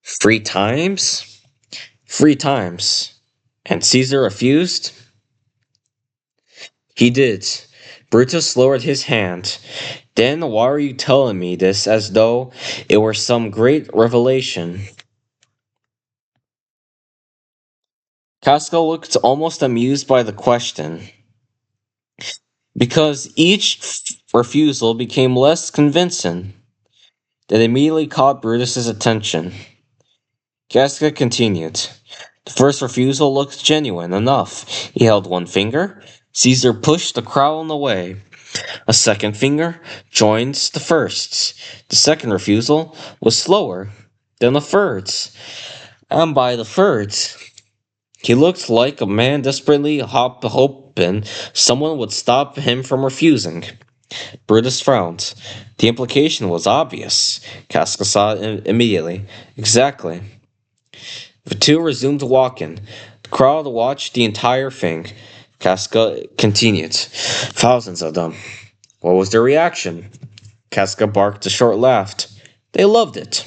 3 times? 3 times. And Caesar refused? He did. Brutus lowered his hand. Then why are you telling me this as though it were some great revelation? Casca looked almost amused by the question. Because each refusal became less convincing. That immediately caught Brutus's attention. Casca continued. The first refusal looked genuine enough. He held one finger. Caesar pushed the crown away. A second finger joined the first. The second refusal was slower than the third. And by the third, he looked like a man desperately hoping someone would stop him from refusing. Brutus frowned. The implication was obvious. Casca saw it immediately. Exactly. The two resumed walking. The crowd watched the entire thing. Casca continued. Thousands of them. What was their reaction? Casca barked a short laugh. They loved it.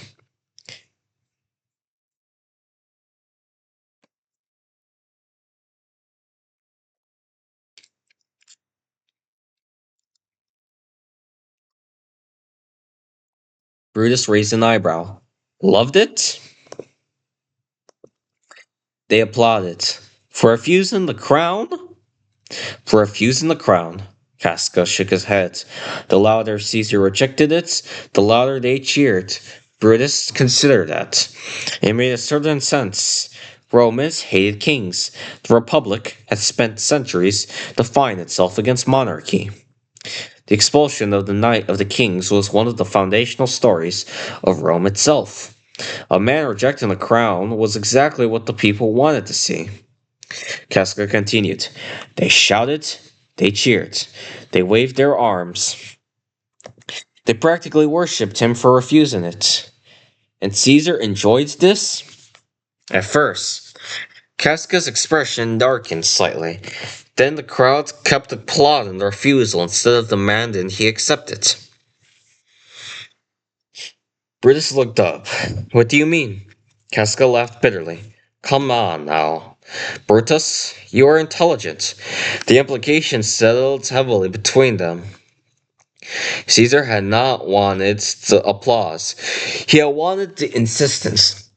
Brutus raised an eyebrow. Loved it? They applauded. For refusing the crown? For refusing the crown. Casca shook his head. The louder Caesar rejected it, the louder they cheered. Brutus considered that. It made a certain sense. Romans hated kings. The Republic had spent centuries defying itself against monarchy. The expulsion of the Knight of the Kings was one of the foundational stories of Rome itself. A man rejecting the crown was exactly what the people wanted to see. Casca continued. They shouted, they cheered, they waved their arms. They practically worshipped him for refusing it. And Caesar enjoyed this? At first, Casca's expression darkened slightly. Then the crowd kept applauding the refusal instead of demanding he accept it. Brutus looked up. What do you mean? Casca laughed bitterly. Come on now. Brutus, you are intelligent. The implications settled heavily between them. Caesar had not wanted the applause. He had wanted the insistence.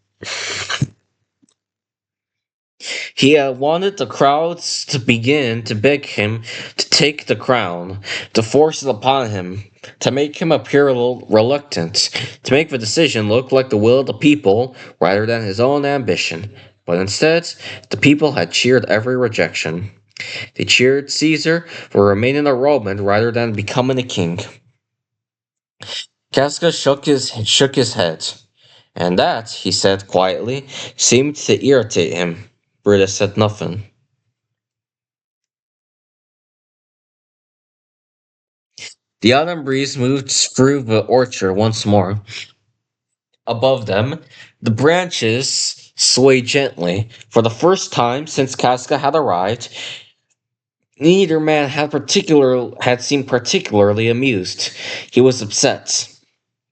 He had wanted the crowds to begin to beg him to take the crown, to force it upon him, to make him appear reluctant, to make the decision look like the will of the people rather than his own ambition. But instead, the people had cheered every rejection. They cheered Caesar for remaining a Roman rather than becoming a king. Casca shook his head. And that, he said quietly, seemed to irritate him. Brutus said nothing. The autumn breeze moved through the orchard once more. Above them, the branches swayed gently. For the first time since Casca had arrived, neither man had seemed particularly amused. He was upset.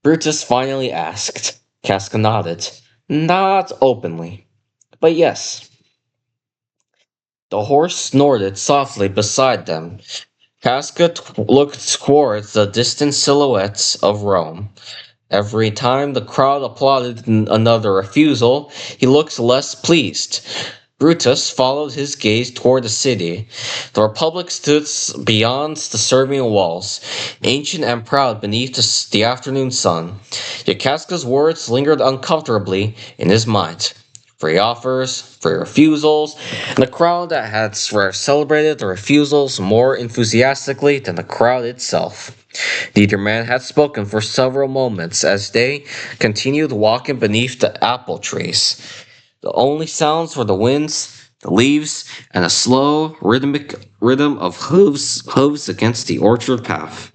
Brutus finally asked. Casca nodded. Not openly, but yes. The horse snorted softly beside them. Casca looked towards the distant silhouettes of Rome. Every time the crowd applauded another refusal, he looked less pleased. Brutus followed his gaze toward the city. The Republic stood beyond the serving walls, ancient and proud beneath the afternoon sun. Yet Casca's words lingered uncomfortably in his mind. Free offers, free refusals, and the crowd that had celebrated the refusals more enthusiastically than the crowd itself. Neither man had spoken for several moments as they continued walking beneath the apple trees. The only sounds were the winds, the leaves, and a slow, rhythmic rhythm of hooves against the orchard path.